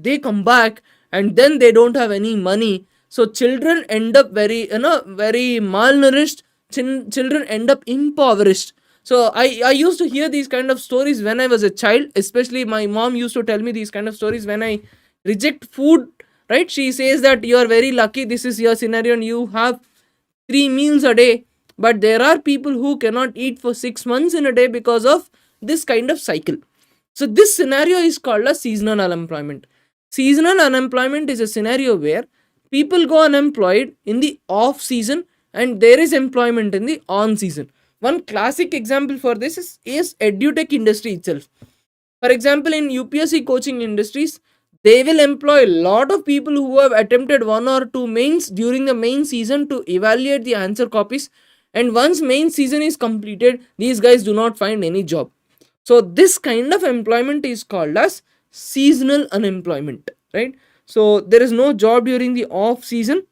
they come back, and then they don't have any money. So children end up very malnourished. Children end up impoverished. So I used to hear these kind of stories when I was a child. Especially my mom used to tell me these kind of stories when I reject food, right? She says that you are very lucky, this is your scenario, and you have 3 meals a day. But there are people who cannot eat for 6 months in a day because of this kind of cycle. So this scenario is called a seasonal unemployment. Seasonal unemployment is a scenario where people go unemployed in the off season and there is employment in the on season. One classic example for this is edutech industry itself. For example, in UPSC coaching industries, they will employ a lot of people who have attempted one or two mains during the main season to evaluate the answer copies. And once main season is completed, these guys do not find any job. So this kind of employment is called as seasonal unemployment, right? So there is no job during the off season.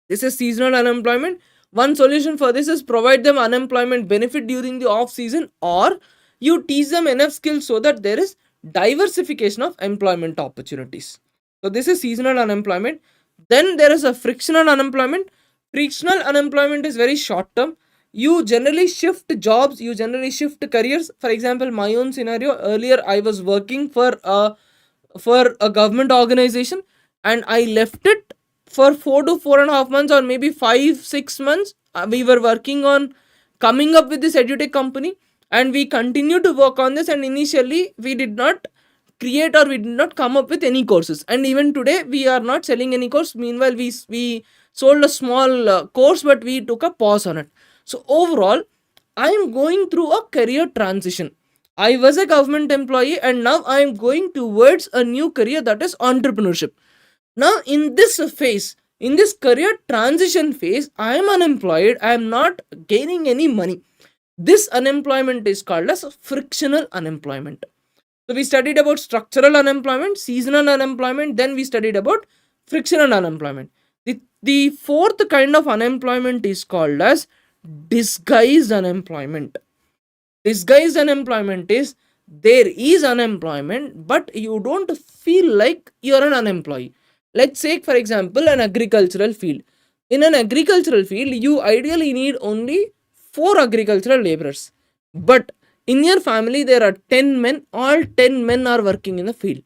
This is seasonal unemployment. One solution for this is provide them unemployment benefit during the off season, or you teach them enough skills so that there is diversification of employment opportunities. So this is seasonal unemployment. Then there is a frictional unemployment. Frictional unemployment is very short term. You generally shift jobs, you generally shift careers. For example, my own scenario, earlier I was working for a government organization and I left it for 4 to 4.5 months, or maybe 5-6 months. We were working on coming up with this edutech company and we continue to work on this, and initially we did not create or we did not come up with any courses, and even today we are not selling any course. Meanwhile, we sold a small course, but we took a pause on it. So overall, I am going through a career transition. I was a government employee and now I am going towards a new career, that is entrepreneurship. Now, in this phase, in this career transition phase, I am unemployed, I am not gaining any money. This unemployment is called as frictional unemployment. So, we studied about structural unemployment, seasonal unemployment, then we studied about frictional unemployment. The fourth kind of unemployment is called as disguised unemployment. Disguised unemployment is there is unemployment, but you don't feel like you're an unemployee. Let's take, for example, an agricultural field. In an agricultural field, you ideally need only 4 agricultural laborers. But in your family, there are 10 men, all 10 men are working in the field,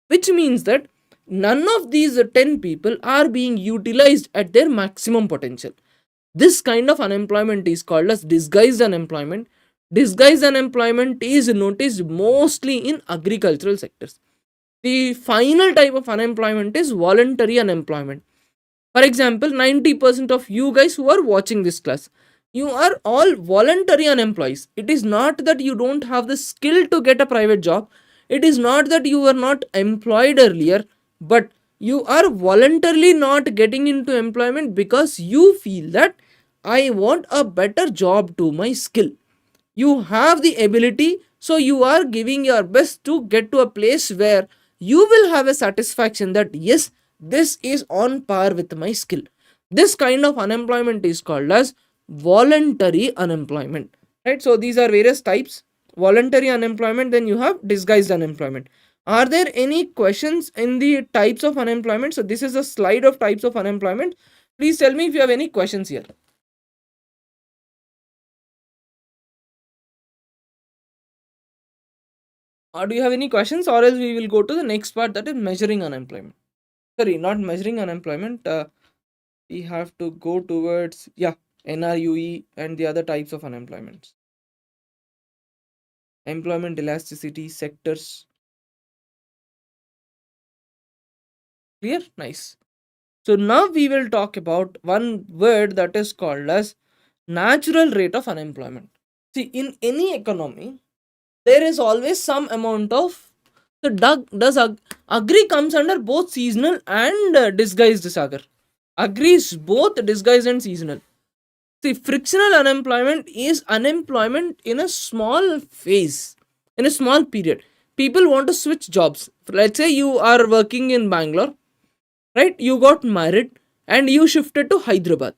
which means that none of these 10 people are being utilized at their maximum potential. This kind of unemployment is called as disguised unemployment. Disguised unemployment is noticed mostly in agricultural sectors. The final type of unemployment is voluntary unemployment. For example, 90% of you guys who are watching this class, you are all voluntary unemployees. It is not that you don't have the skill to get a private job. It is not that you were not employed earlier, but you are voluntarily not getting into employment because you feel that I want a better job to my skill. You have the ability, so you are giving your best to get to a place where you will have a satisfaction that yes, this is on par with my skill. This kind of unemployment is called as voluntary unemployment, right? So these are various types: voluntary unemployment, then you have disguised unemployment. Are there any questions in the types of unemployment? So this is a slide of types of unemployment. Please tell me if you have any questions here. Do you have any questions, or else we will go to the next part, that is measuring unemployment? Sorry, not measuring unemployment. We have to go towards, yeah, NRUE and the other types of unemployment. Employment elasticity, sectors. Clear? Nice. So now we will talk about one word that is called as natural rate of unemployment. See, in any economy, there is always some amount of agree comes under both seasonal and disguised, Sagar. Agree is both disguised and seasonal. See, frictional unemployment is unemployment in a small phase, in a small period. People want to switch jobs. Let's say you are working in Bangalore, right? You got married and you shifted to Hyderabad.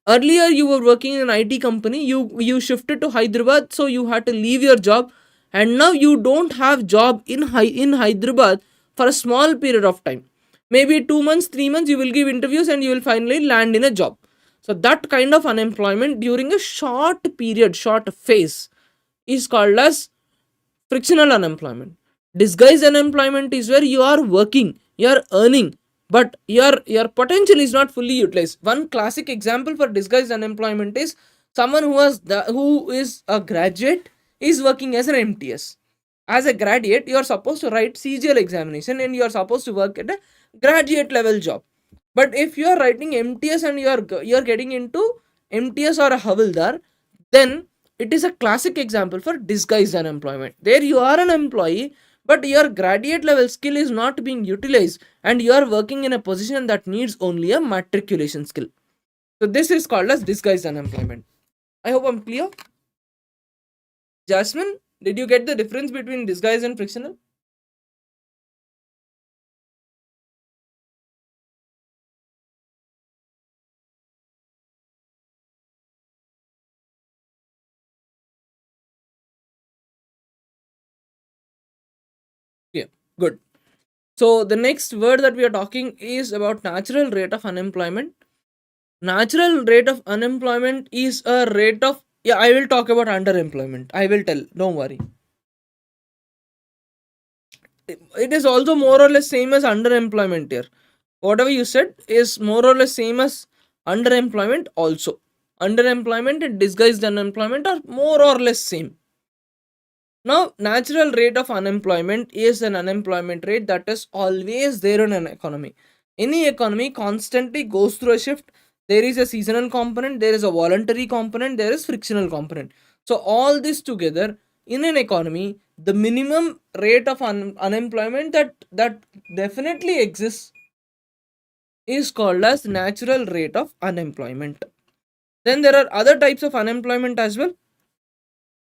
Earlier you were working in an IT company, you shifted to Hyderabad, so you had to leave your job, and now you don't have job in Hyderabad for a small period of time. Maybe 2 months, 3 months, you will give interviews and you will finally land in a job. So that kind of unemployment during a short period, short phase, is called as frictional unemployment. Disguised unemployment is where you are working, you are earning, but your potential is not fully utilized. One classic example for disguised unemployment is someone who is a graduate is working as an MTS. As a graduate, you are supposed to write CGL examination and you are supposed to work at a graduate level job. But if you are writing MTS and you are getting into MTS or a Havildar, then it is a classic example for disguised unemployment. There you are an employee, but your graduate level skill is not being utilized, and you are working in a position that needs only a matriculation skill. So this is called as disguised unemployment. I hope I'm clear. Jasmine, did you get the difference between disguised and frictional? Yeah, good. So the next word that we are talking is about natural rate of unemployment. Natural rate of unemployment is a rate of, yeah, I will talk about underemployment. I will tell, don't worry. It is also more or less same as underemployment here. Whatever you said is more or less same as underemployment also. Underemployment and disguised unemployment are more or less same. Now, natural rate of unemployment is an unemployment rate that is always there in an economy. Any economy constantly goes through a shift. There is a seasonal component, there is a voluntary component, there is frictional component. So, all this together in an economy, the minimum rate of unemployment that definitely exists is called as natural rate of unemployment. Then there are other types of unemployment as well.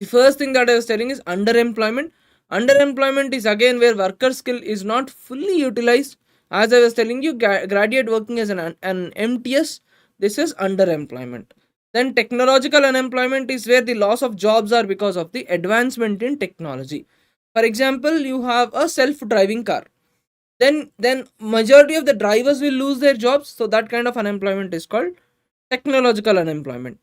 The first thing that I was telling is underemployment. Underemployment is again where worker skill is not fully utilized. As I was telling you, graduate working as an MTS, this is underemployment. Then technological unemployment is where the loss of jobs are because of the advancement in technology. For example, you have a self-driving car. Then majority of the drivers will lose their jobs. So that kind of unemployment is called technological unemployment.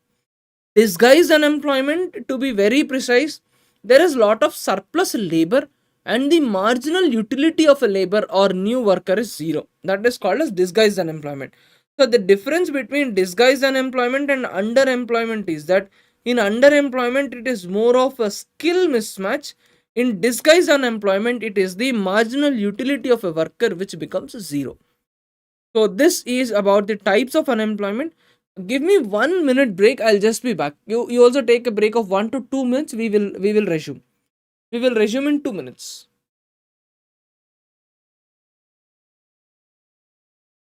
Disguised unemployment, to be very precise, there is lot of surplus labor and the marginal utility of a labor or new worker is zero. That is called as disguised unemployment. So the difference between disguised unemployment and underemployment is that in underemployment it is more of a skill mismatch. In disguised unemployment it is the marginal utility of a worker which becomes zero. So this is about the types of unemployment. Give me 1 minute break. I'll just be back. You also take a break of 1 to 2 minutes. We will resume. We will resume in 2 minutes.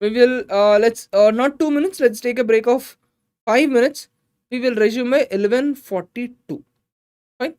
We will let's not 2 minutes. Let's take a break of 5 minutes. We will resume by 11:42. Fine.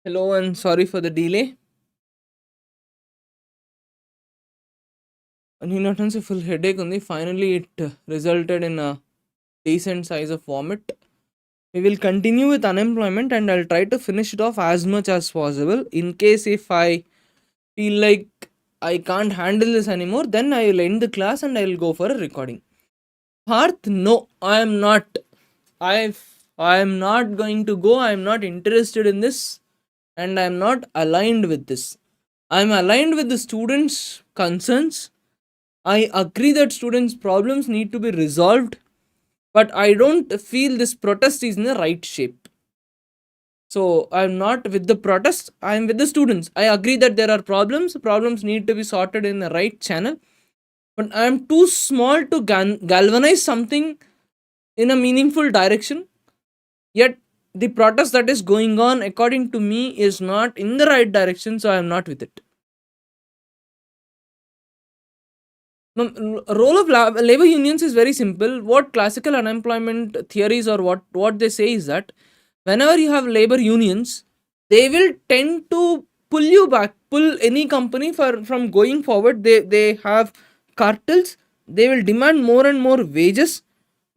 Hello and sorry for the delay. Not a full headache only. Finally, it resulted in a decent size of vomit. We will continue with unemployment and I'll try to finish it off as much as possible. In case if I feel like I can't handle this anymore, then I will end the class and I will go for a recording. Parth, no, I am not. I I am not going to go. I am not interested in this and I am not aligned with this. I am aligned with the students' concerns. I agree that students' problems need to be resolved, but I don't feel this protest is in the right shape. So I'm not with the protest, I'm with the students. I agree that there are problems need to be sorted in the right channel, but I'm too small to galvanize something in a meaningful direction. Yet the protest that is going on, according to me, is not in the right direction, so I'm not with it. Role of labor unions is very simple. What classical unemployment theories or what they say is that whenever you have labor unions, they will tend to pull you back, pull any company from going forward. They have cartels. They will demand more and more wages,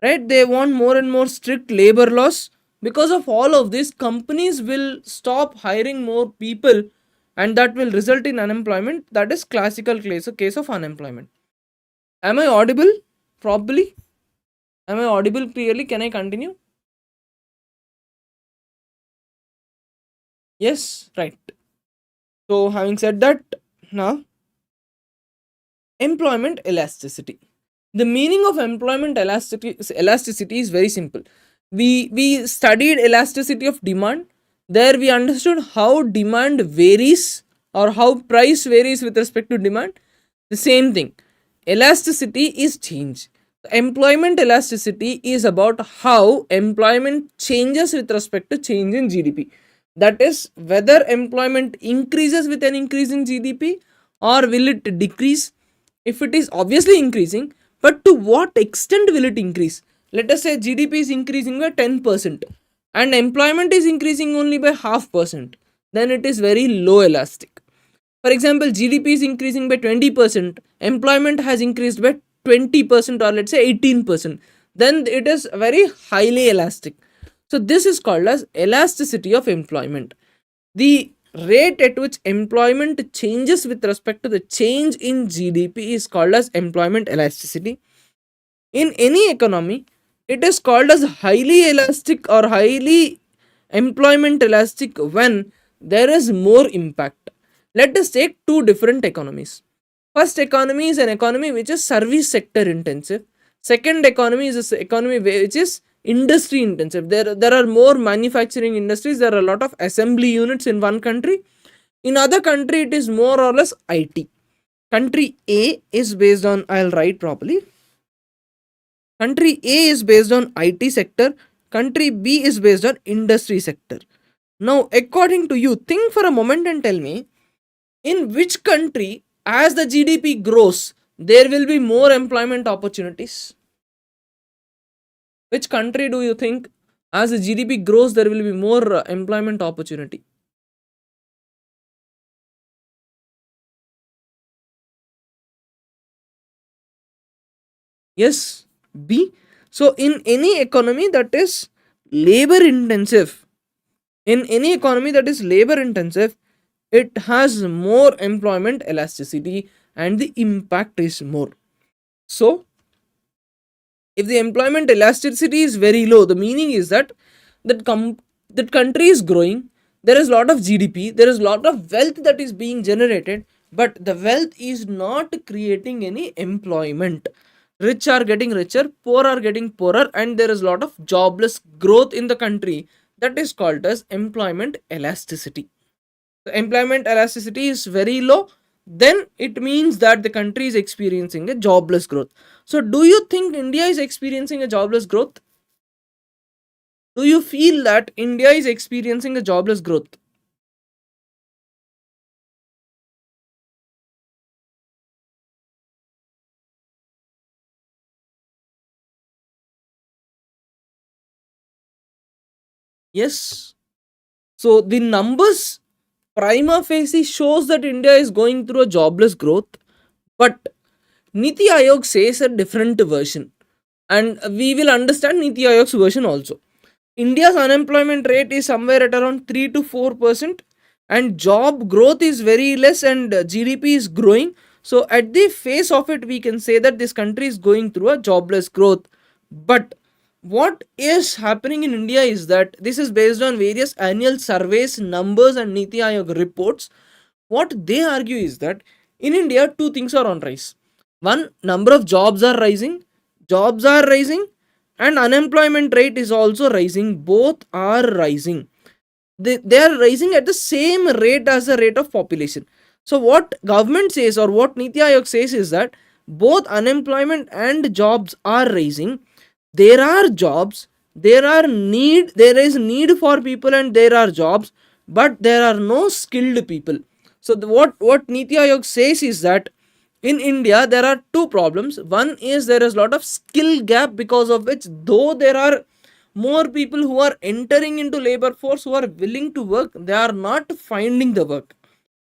right? They want more and more strict labor laws. Because of all of this, companies will stop hiring more people, and that will result in unemployment. That is classical case of unemployment. Am I audible properly? Am I audible clearly? Can I continue? Yes, right. So, having said that, now employment elasticity. The meaning of employment elasticity is very simple. We studied elasticity of demand. There we understood how demand varies or how price varies with respect to demand. The same thing. Elasticity is change. Employment elasticity is about how employment changes with respect to change in GDP. That is, whether employment increases with an increase in GDP or will it decrease. If it is obviously increasing, but to what extent will it increase? Let us say GDP is increasing by 10% and employment is increasing only by half percent, then it is very low elastic. For example, GDP is increasing by 20%, employment has increased by 20% or let's say 18%, then it is very highly elastic. So, this is called as elasticity of employment. The rate at which employment changes with respect to the change in GDP is called as employment elasticity. In any economy, it is called as highly elastic or highly employment elastic when there is more impact. Let us take two different economies. First economy is an economy which is service sector intensive. Second economy is an economy which is industry intensive. There are more manufacturing industries. There are a lot of assembly units in one country. In other country, it is more or less IT. Country A is based on, I'll write properly. Country A is based on IT sector. Country B is based on industry sector. Now, according to you, think for a moment and tell me, in which country, as the GDP grows, there will be more employment opportunities? Which country do you think, as the GDP grows, there will be more employment opportunity? Yes, B. So, in any economy that is labor intensive, it has more employment elasticity and the impact is more. So, if the employment elasticity is very low, the meaning is that that country is growing, there is a lot of GDP, there is a lot of wealth that is being generated, but the wealth is not creating any employment. Rich are getting richer, poor are getting poorer, and there is a lot of jobless growth in the country. That is called as employment elasticity. The employment elasticity is very low, then it means that the country is experiencing a jobless growth. So, do you think India is experiencing a jobless growth? Do you feel that India is experiencing a jobless growth? Yes. So the numbers prima facie shows that India is going through a jobless growth, but Niti Aayog says a different version, and we will understand Niti Aayog's version also. India's unemployment rate is somewhere at around 3 to 4%, and job growth is very less, and GDP is growing. So, at the face of it, we can say that this country is going through a jobless growth. But what is happening in India is that this is based on various annual surveys, numbers, and Niti Aayog reports. What they argue is that in India, two things are on rise. One, number of jobs are rising, and unemployment rate is also rising. Both are rising. They are rising at the same rate as the rate of population. So what government says, or what Niti Aayog says, is that both unemployment and jobs are rising. There are jobs, there is need for people, and there are jobs, but there are no skilled people. So what Niti Aayog says is that in India there are two problems. One is there is a lot of skill gap, because of which, though there are more people who are entering into labor force who are willing to work, they are not finding the work.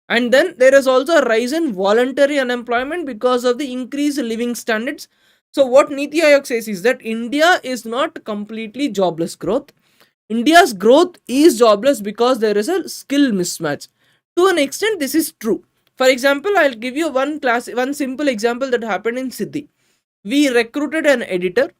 And then there is also a rise in voluntary unemployment because of the increased living standards. So what Niti Aayog says is that India is not completely jobless growth. India's growth is jobless because there is a skill mismatch. To an extent, this is true. For example, I'll give you one simple example that happened in Siddhi. We recruited an editor.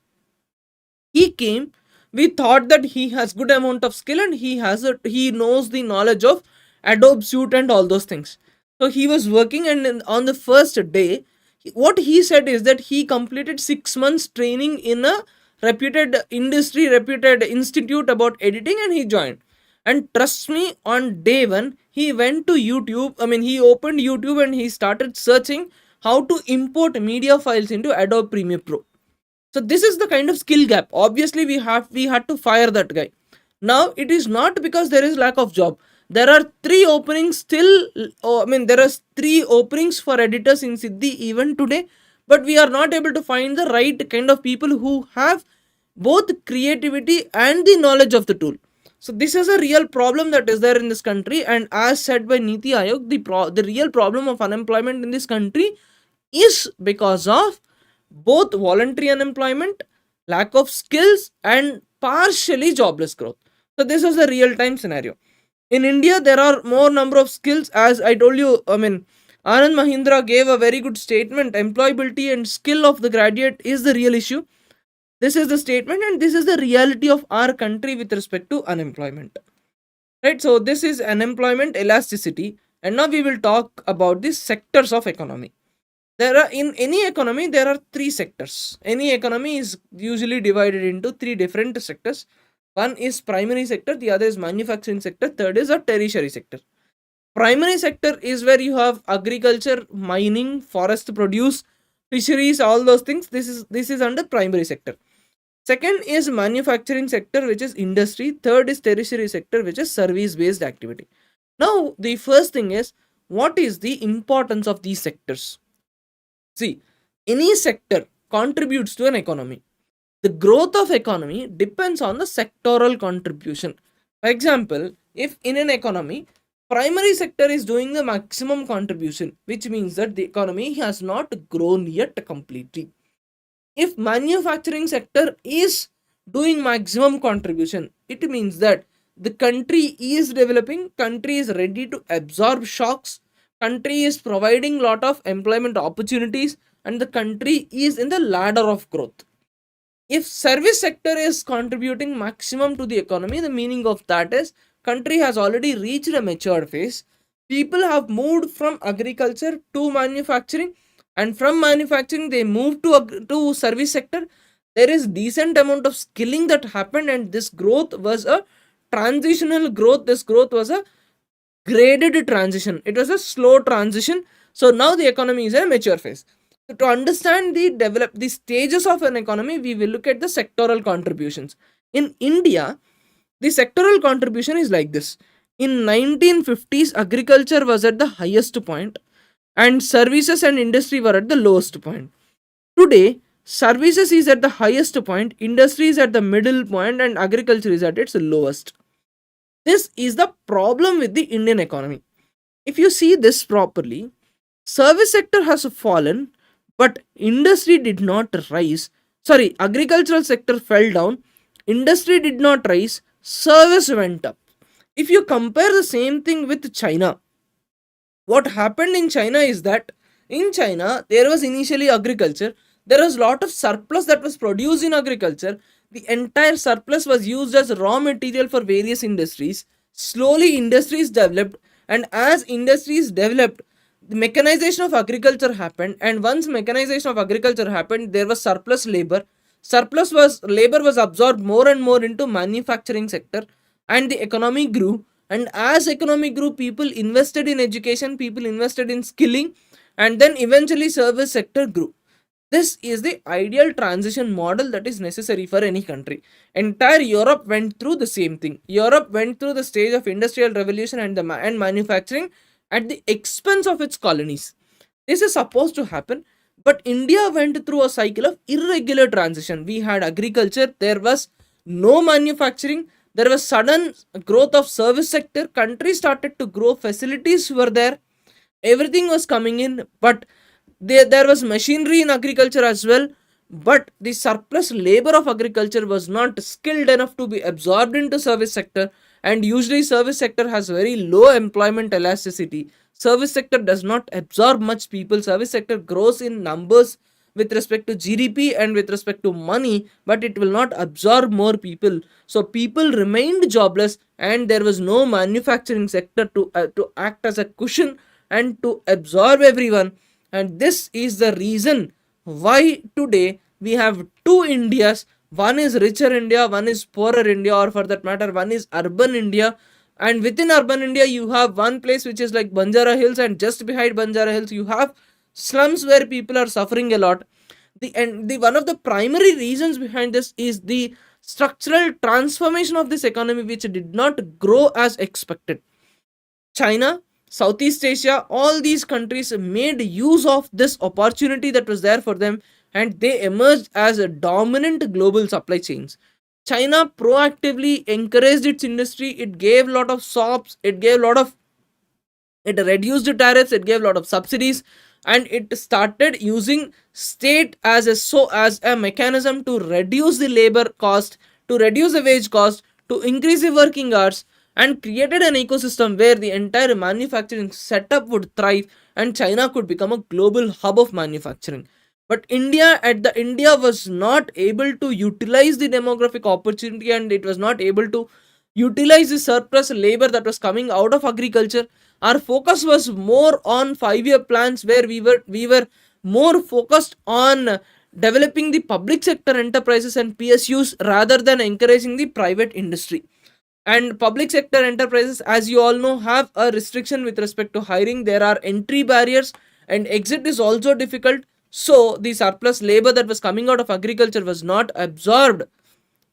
He came. We thought that he has good amount of skill, and he knows the knowledge of Adobe Suite and all those things. So he was working, and on the first day, what he said is that he completed 6 months training in a reputed institute about editing, and he joined. And trust me, on day one, he went to YouTube. I mean, he opened YouTube and he started searching how to import media files into Adobe Premiere Pro. So this is the kind of skill gap. Obviously, we had to fire that guy. Now it is not because there is lack of job. There are three openings still. There are three openings for editors in Siddhi even today, but we are not able to find the right kind of people who have both creativity and the knowledge of the tool. So this is a real problem that is there in this country, and as said by Niti Aayog, the real problem of unemployment in this country is because of both voluntary unemployment, lack of skills, and partially jobless growth. So this is a real time scenario. In India, there are more number of skills. As I told you, Anand Mahindra gave a very good statement. Employability and skill of the graduate is the real issue. This is the statement, and this is the reality of our country with respect to unemployment. Right? So this is unemployment elasticity, and now we will talk about the sectors of economy. There are, in any economy, there are three sectors. Any economy is usually divided into three different sectors. One is primary sector, the other is manufacturing sector, third is a tertiary sector. Primary sector is where you have agriculture, mining, forest produce, fisheries, all those things. This is under primary sector. Second is manufacturing sector, which is industry. Third is tertiary sector, which is service based activity. Now the first thing is, what is the importance of these sectors? See, any sector contributes to an economy. The growth of economy depends on the sectoral contribution. For example, if in an economy, primary sector is doing the maximum contribution, which means that the economy has not grown yet completely. If manufacturing sector is doing maximum contribution, it means that the country is developing, country is ready to absorb shocks, country is providing lot of employment opportunities, and the country is in the ladder of growth. If service sector is contributing maximum to the economy, the meaning of that is country has already reached a mature phase. People have moved from agriculture to manufacturing, and from manufacturing they move to service sector. There is decent amount of skilling that happened, and this growth was a transitional growth. This growth was a graded transition. It was a slow transition. So now the economy is a mature phase. So to understand the stages of an economy, we will look at the sectoral contributions. In India, the sectoral contribution is like this. In 1950s, agriculture was at the highest point, and services and industry were at the lowest point. Today, services is at the highest point, industry is at the middle point, and agriculture is at its lowest. This is the problem with the Indian economy. If you see this properly, service sector has fallen, but industry did not rise. Sorry, agricultural sector fell down, industry did not rise, service went up. If you compare the same thing with China, what happened in China is that in China there was initially agriculture, there was a lot of surplus that was produced in agriculture. The entire surplus was used as raw material for various industries. Slowly industries developed, and as industries developed, the mechanization of agriculture happened, and once mechanization of agriculture happened, there was surplus labor. Labor was absorbed more and more into manufacturing sector, and the economy grew. And as economy grew, people invested in education, people invested in skilling, and then eventually service sector grew. This is the ideal transition model that is necessary for any country. Entire Europe went through the same thing. Europe went through the stage of industrial revolution and manufacturing at the expense of its colonies. This is supposed to happen, but India went through a cycle of irregular transition. We had agriculture, there was no manufacturing, there was sudden growth of service sector, country started to grow, facilities were there, everything was coming in, but there was machinery in agriculture as well, but the surplus labor of agriculture was not skilled enough to be absorbed into service sector. And usually service sector has very low employment elasticity. Service sector does not absorb much people. Service sector grows in numbers with respect to GDP and with respect to money, but it will not absorb more people. So people remained jobless, and there was no manufacturing sector to act as a cushion and to absorb everyone. And this is the reason why today we have two Indias. One is richer India, one is poorer India, or for that matter, one is urban India. And within urban India, you have one place which is like Banjara Hills, and just behind Banjara Hills, you have slums where people are suffering a lot. The one of the primary reasons behind this is the structural transformation of this economy, which did not grow as expected. China, Southeast Asia, all these countries made use of this opportunity that was there for them, and they emerged as a dominant global supply chains. China proactively encouraged its industry, it gave a lot of SOPs, it reduced the tariffs, it gave a lot of subsidies, and it started using state as a mechanism to reduce the labor cost, to reduce the wage cost, to increase the working hours, and created an ecosystem where the entire manufacturing setup would thrive and China could become a global hub of manufacturing. But India was not able to utilize the demographic opportunity, and it was not able to utilize the surplus labor that was coming out of agriculture. Our focus was more on 5-year plans, where we were more focused on developing the public sector enterprises and PSUs rather than encouraging the private industry. And public sector enterprises, as you all know, have a restriction with respect to hiring. There are entry barriers, and exit is also difficult. So the surplus labor that was coming out of agriculture was not absorbed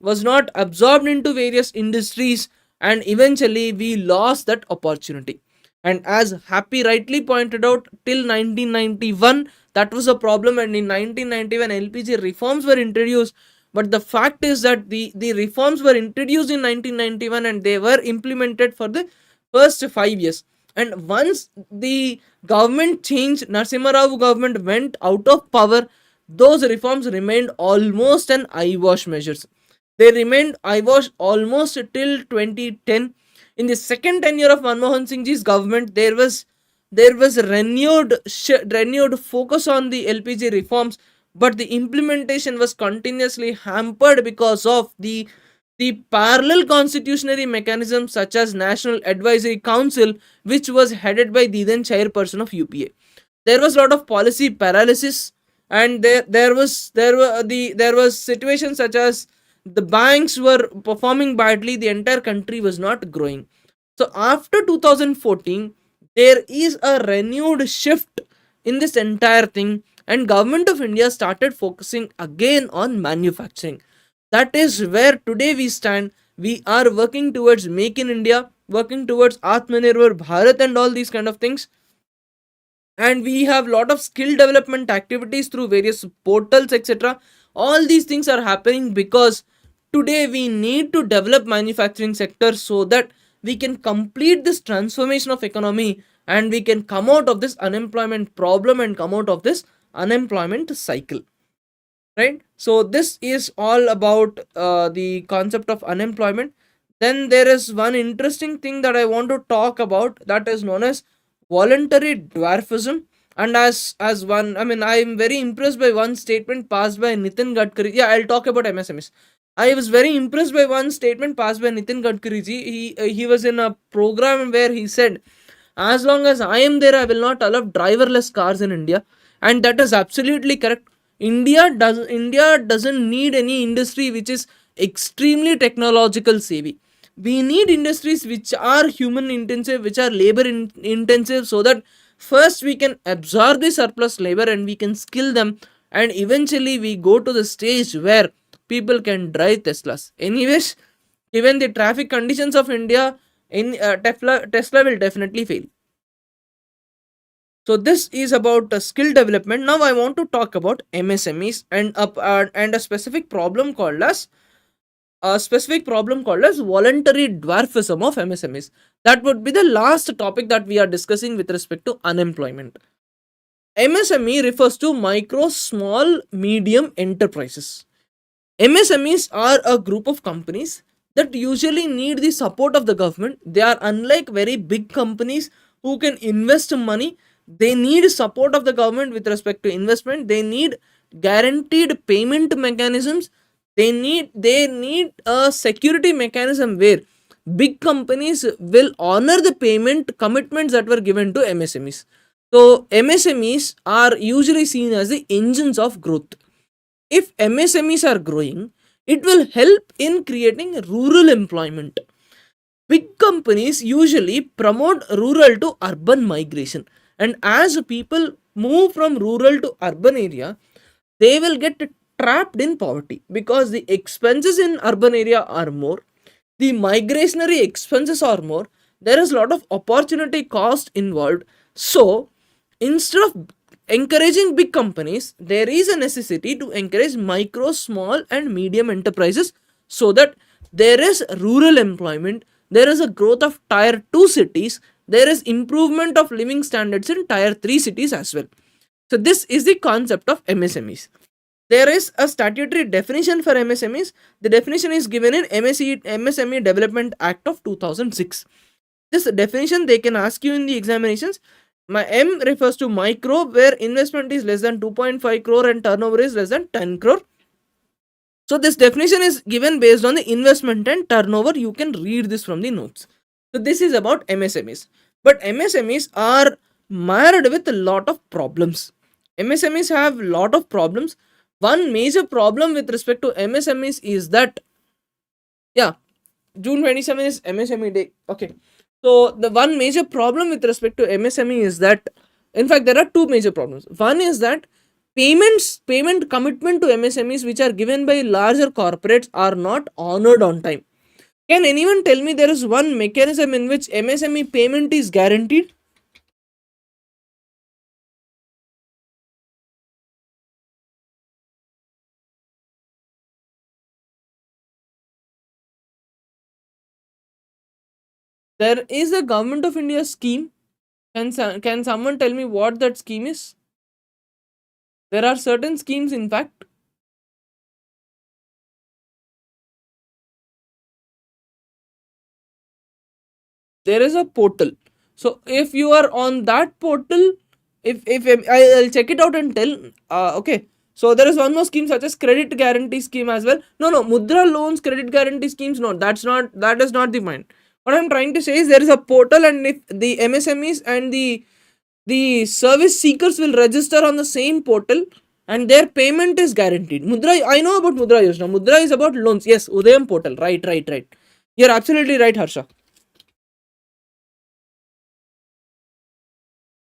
into various industries, and eventually we lost that opportunity. And as Happy rightly pointed out, till 1991 that was a problem, and in 1991 LPG reforms were introduced. But the fact is that the reforms were introduced in 1991, and they were implemented for the first 5 years. And once the government changed, Narasimha Rao government went out of power, those reforms remained almost an eyewash measures. They remained eyewash almost till 2010. In the second tenure of Manmohan Singh ji's government, there was renewed focus on the LPG reforms, but the implementation was continuously hampered because of the parallel constitutionary mechanisms such as National Advisory Council, which was headed by the then chairperson of UPA. There was a lot of policy paralysis, and there was situations such as the banks were performing badly, the entire country was not growing. So after 2014, there is a renewed shift in this entire thing, and government of India started focusing again on manufacturing. That is where today we stand. We are working towards Make in India, working towards Atmanirbhar Bharat and all these kind of things. And we have lot of skill development activities through various portals, etc. All these things are happening because today we need to develop manufacturing sector, so that we can complete this transformation of economy and we can come out of this unemployment problem and come out of this unemployment cycle, right? So this is all about the concept of unemployment. Then there is one interesting thing that I want to talk about, that is known as voluntary dwarfism. And as one, I mean, I am very impressed by one statement passed by Nitin Gadkari. Yeah, I'll talk about MSMEs. I was very impressed by one statement passed by Nitin Gadkari ji. He was in a program where he said, as long as I am there, I will not allow driverless cars in India. And that is absolutely correct. India doesn't need any industry which is extremely technological savvy. We need industries which are human intensive, which are labor intensive, so that first we can absorb the surplus labor and we can skill them, and eventually we go to the stage where people can drive Teslas. Anyways, given the traffic conditions of India, Tesla will definitely fail. So this is about skill development. Now I want to talk about MSMEs and a specific problem called as voluntary dwarfism of MSMEs. That would be the last topic that we are discussing with respect to unemployment. MSME refers to micro, small, medium enterprises. MSMEs are a group of companies that usually need the support of the government. They are unlike very big companies who can invest money. They need support of the government with respect to investment. They need guaranteed payment mechanisms. They need a security mechanism where big companies will honor the payment commitments that were given to MSMEs. So MSMEs are usually seen as the engines of growth. If MSMEs are growing, it will help in creating rural employment. Big companies usually promote rural to urban migration, and as people move from rural to urban area, they will get trapped in poverty because the expenses in urban area are more, the migrationary expenses are more, there is a lot of opportunity cost involved. So instead of encouraging big companies, there is a necessity to encourage micro, small and medium enterprises, so that there is rural employment, there is a growth of tier 2 cities, there is improvement of living standards in tier 3 cities as well. So this is the concept of MSMEs. There is a statutory definition for MSMEs. The definition is given in MSME Development Act of 2006. This definition they can ask you in the examinations. My M refers to micro, where investment is less than 2.5 crore and turnover is less than 10 crore. So this definition is given based on the investment and turnover. You can read this from the notes. So this is about MSMEs. But MSMEs are marred with a lot of problems. MSMEs have a lot of problems. One major problem with respect to MSMEs is that, yeah, June 27 is MSME day. Okay. So the one major problem with respect to MSME is that, in fact, there are two major problems. One is that payment commitment to MSMEs which are given by larger corporates are not honored on time. Can anyone tell me there is one mechanism in which MSME payment is guaranteed? There is a Government of India scheme. Can someone tell me what that scheme is? There are certain schemes, in fact. There is a portal. So if you are on that portal, if I'll check it out and tell. Okay. So there is one more scheme such as credit guarantee scheme as well. No, Mudra loans, credit guarantee schemes. No, that is not the point. What I'm trying to say is there is a portal, and if the MSMEs and the service seekers will register on the same portal, and their payment is guaranteed. Mudra, I know about Mudra Yojana. Mudra is about loans. Yes, Udayam portal. Right. You're absolutely right, Harsha.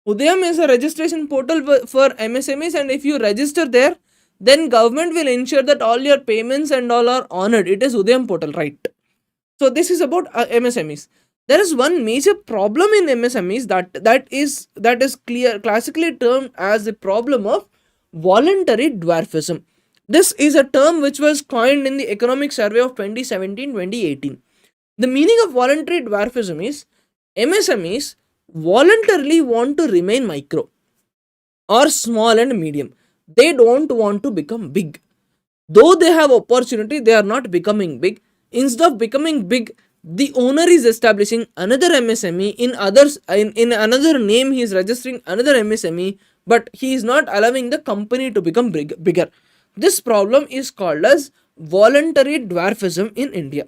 Udayam is a registration portal for MSMEs, and if you register there, then government will ensure that all your payments and all are honored. It is Udayam portal, right? So this is about MSMEs. There is one major problem in MSMEs that is classically termed as the problem of voluntary dwarfism. This is a term which was coined in the Economic Survey of 2017-2018. The meaning of voluntary dwarfism is MSMEs voluntarily want to remain micro or small and medium. They don't want to become big. Though they have opportunity, they are not becoming big. Instead of becoming big, the owner is establishing another MSME in another name. He is registering another MSME, but he is not allowing the company to become bigger. This problem is called as voluntary dwarfism in India.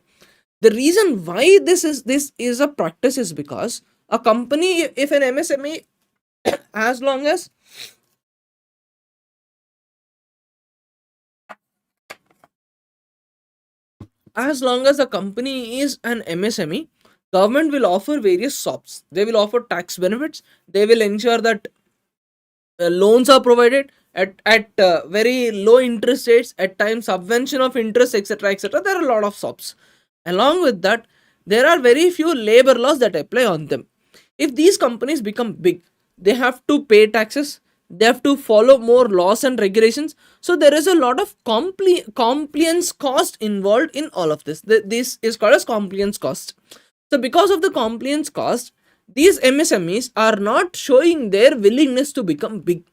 The reason why this is a practice is because a company, if an MSME, as long as the company is an MSME, government will offer various SOPs. They will offer tax benefits. They will ensure that loans are provided at very low interest rates, at times subvention of interest, etc., etc. There are a lot of SOPs. Along with that, there are very few labor laws that apply on them. If these companies become big, they have to pay taxes, they have to follow more laws and regulations. So there is a lot of compliance cost involved in all of this. This is called as compliance cost. So because of the compliance cost, these MSMEs are not showing their willingness to become big.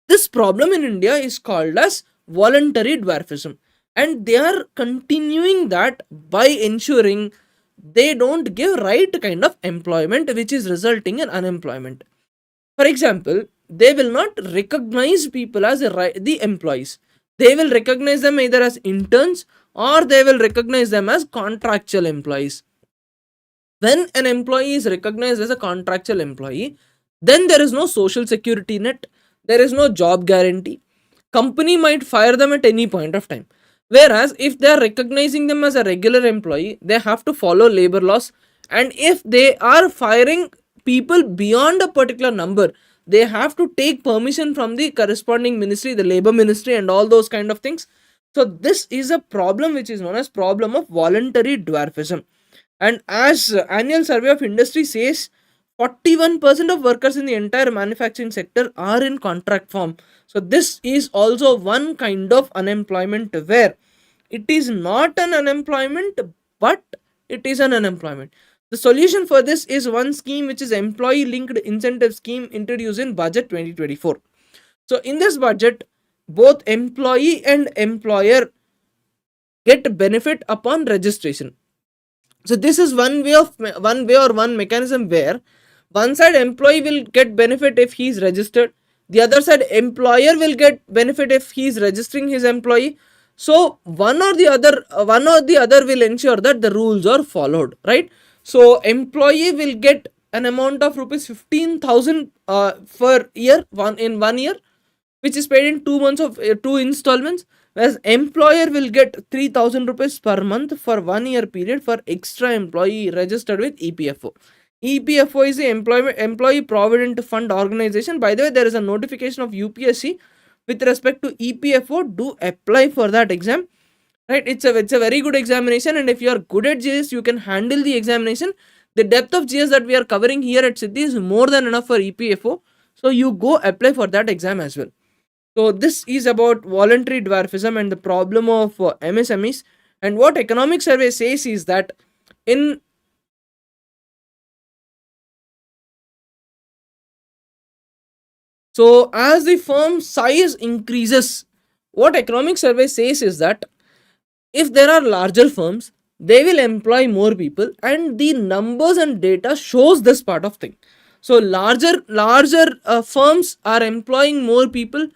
This problem in India is called as voluntary dwarfism, and they are continuing that by ensuring they don't give right kind of employment, which is resulting in unemployment. For example, they will not recognize people as the employees. They will recognize them either as interns or they will recognize them as contractual employees. When an employee is recognized as a contractual employee, then there is no social security net, there is no job guarantee. Company might fire them at any point of time. Whereas if they are recognizing them as a regular employee, they have to follow labor laws. And if they are firing people beyond a particular number, they have to take permission from the corresponding ministry, the labor ministry, and all those kind of things. So this is a problem which is known as problem of voluntary dwarfism. And as annual survey of industry says, 41% of workers in the entire manufacturing sector are in contract form. So this is also one kind of unemployment where it is not an unemployment, but it is an unemployment. The solution for this is one scheme, which is employee linked incentive scheme, introduced in budget 2024. So in this budget, both employee and employer get benefit upon registration. So this is one mechanism where one side employee will get benefit if he is registered, the other side employer will get benefit if he is registering his employee. So one or the other will ensure that the rules are followed, right? So employee will get an amount of rupees 15,000 per year, in 1 year, which is paid in 2 months of 2 installments, whereas employer will get 3,000 rupees per month for 1 year period for extra employee registered with EPFO. EPFO is the Employee Provident Fund Organization. By the way, there is a notification of UPSC with respect to EPFO. Do apply for that exam, right? It's a very good examination, and if you are good at GS, you can handle the examination. The depth of GS that we are covering here at Siddhi is more than enough for EPFO, so you go apply for that exam as well. So this is about voluntary dwarfism and the problem of MSMEs. And what economic survey says is that in so as the firm size increases, what economic survey says is that if there are larger firms, they will employ more people, and the numbers and data shows this part of thing. So larger firms are employing more people,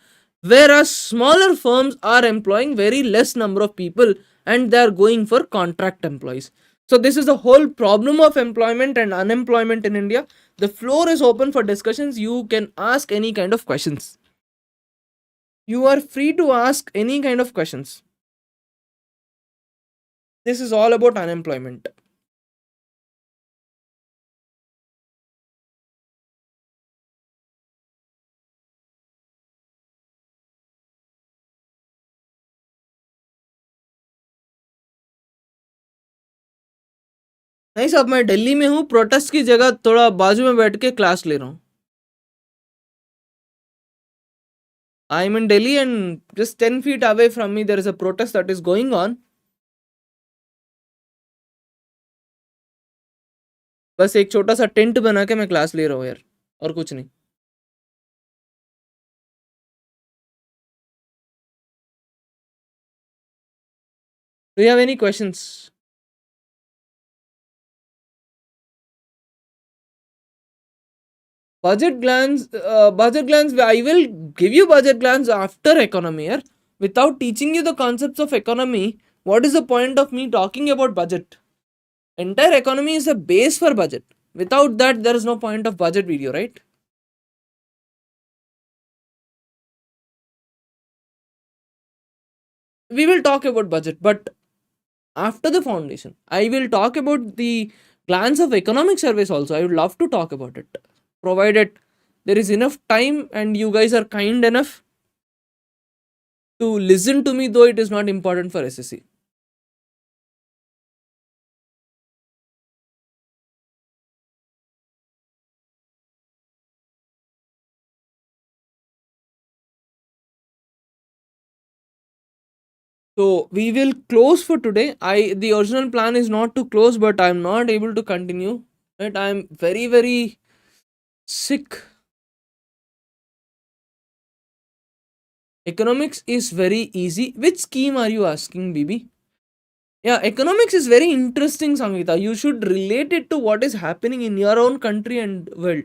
whereas smaller firms are employing very less number of people, and they are going for contract employees. So this is the whole problem of employment and unemployment in India. The floor is open for discussions. You can ask any kind of questions. You are free to ask any kind of questions. This is all about unemployment. नहीं साहब, मैं दिल्ली में हूँ, protest की जगह थोड़ा बाजू में बैठ के क्लास ले रहा हूँ. I am in Delhi, and just 10 feet away from me there is a protest that is going on. बस एक छोटा सा टेंट बना के मैं क्लास ले रहा हूँ यार, और कुछ नहीं. Do you have any questions? Budget glance, I will give you budget glance after economy here. Without teaching you the concepts of economy, what is the point of me talking about budget? Entire economy is a base for budget. Without that, there is no point of budget video, right? We will talk about budget, but after the foundation, I will talk about the glance of economic surveys also. I would love to talk about it, provided there is enough time and you guys are kind enough to listen to me, though it is not important for SSC. So we will close for today. The original plan is not to close, but I'm not able to continue. Right? I'm very sick. Economics is very easy. Which scheme are you asking, Bibi? Yeah, economics is very interesting, Sangita. You should relate it to what is happening in your own country and world.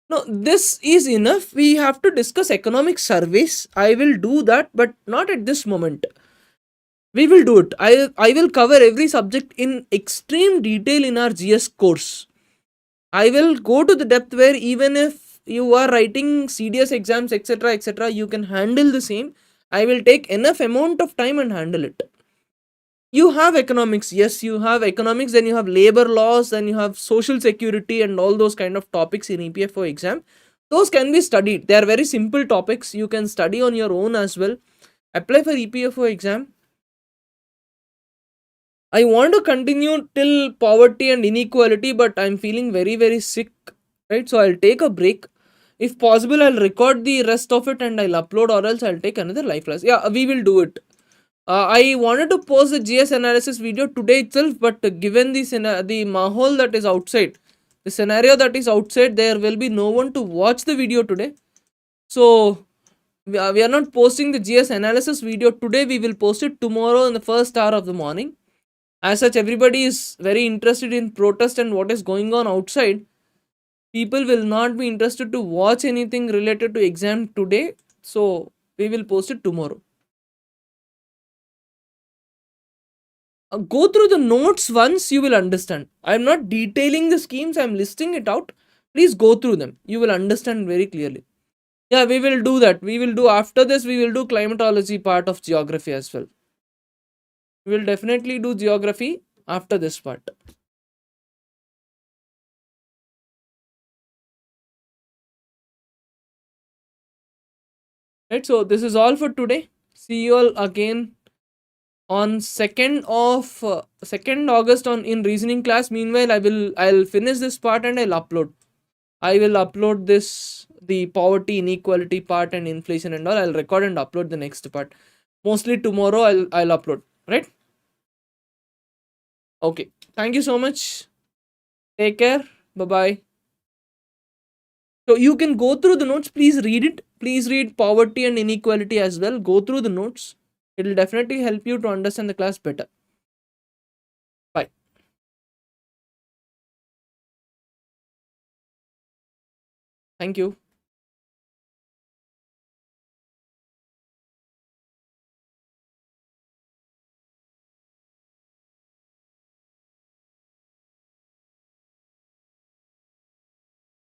No, this is enough. We have to discuss economic surveys. I will do that, but not at this moment. We will do it. I will cover every subject in extreme detail in our GS course. I will go to the depth where even if you are writing CDS exams, etc., you can handle the same. I will take enough amount of time and handle it. You have economics, yes, you have economics, then you have labor laws, then you have social security and all those kind of topics in EPFO exam. Those can be studied. They are very simple topics. You can study on your own as well. Apply for EPFO exam. I want to continue till poverty and inequality, but I'm feeling very sick, right? So I'll take a break. If possible, I'll record the rest of it and I'll upload, or else I'll take another live class. Yeah, we will do it. I wanted to post the GS analysis video today itself, but given the mahol that is outside, the scenario that is outside, there will be no one to watch the video today. So we are not posting the GS analysis video today. We will post it tomorrow in the first hour of the morning. As such, everybody is very interested in protest and what is going on outside. People will not be interested to watch anything related to exam today. So we will post it tomorrow. Go through the notes once, you will understand. I am not detailing the schemes, I am listing it out. Please go through them. You will understand very clearly. Yeah, we will do that. We will do after this, we will do climatology part of geography as well. We will definitely do geography after this part. Right, so this is all for today. See you all again on 2nd August on in reasoning class. Meanwhile, I'll finish this part and I'll upload. I will upload this, the poverty, inequality part and inflation and all. I'll record and upload the next part. Mostly tomorrow I'll upload. Right? Okay. Thank you so much. Take care. Bye bye. So you can go through the notes. Please read it. Please read poverty and inequality as well. Go through the notes. It will definitely help you to understand the class better. Bye. Thank you.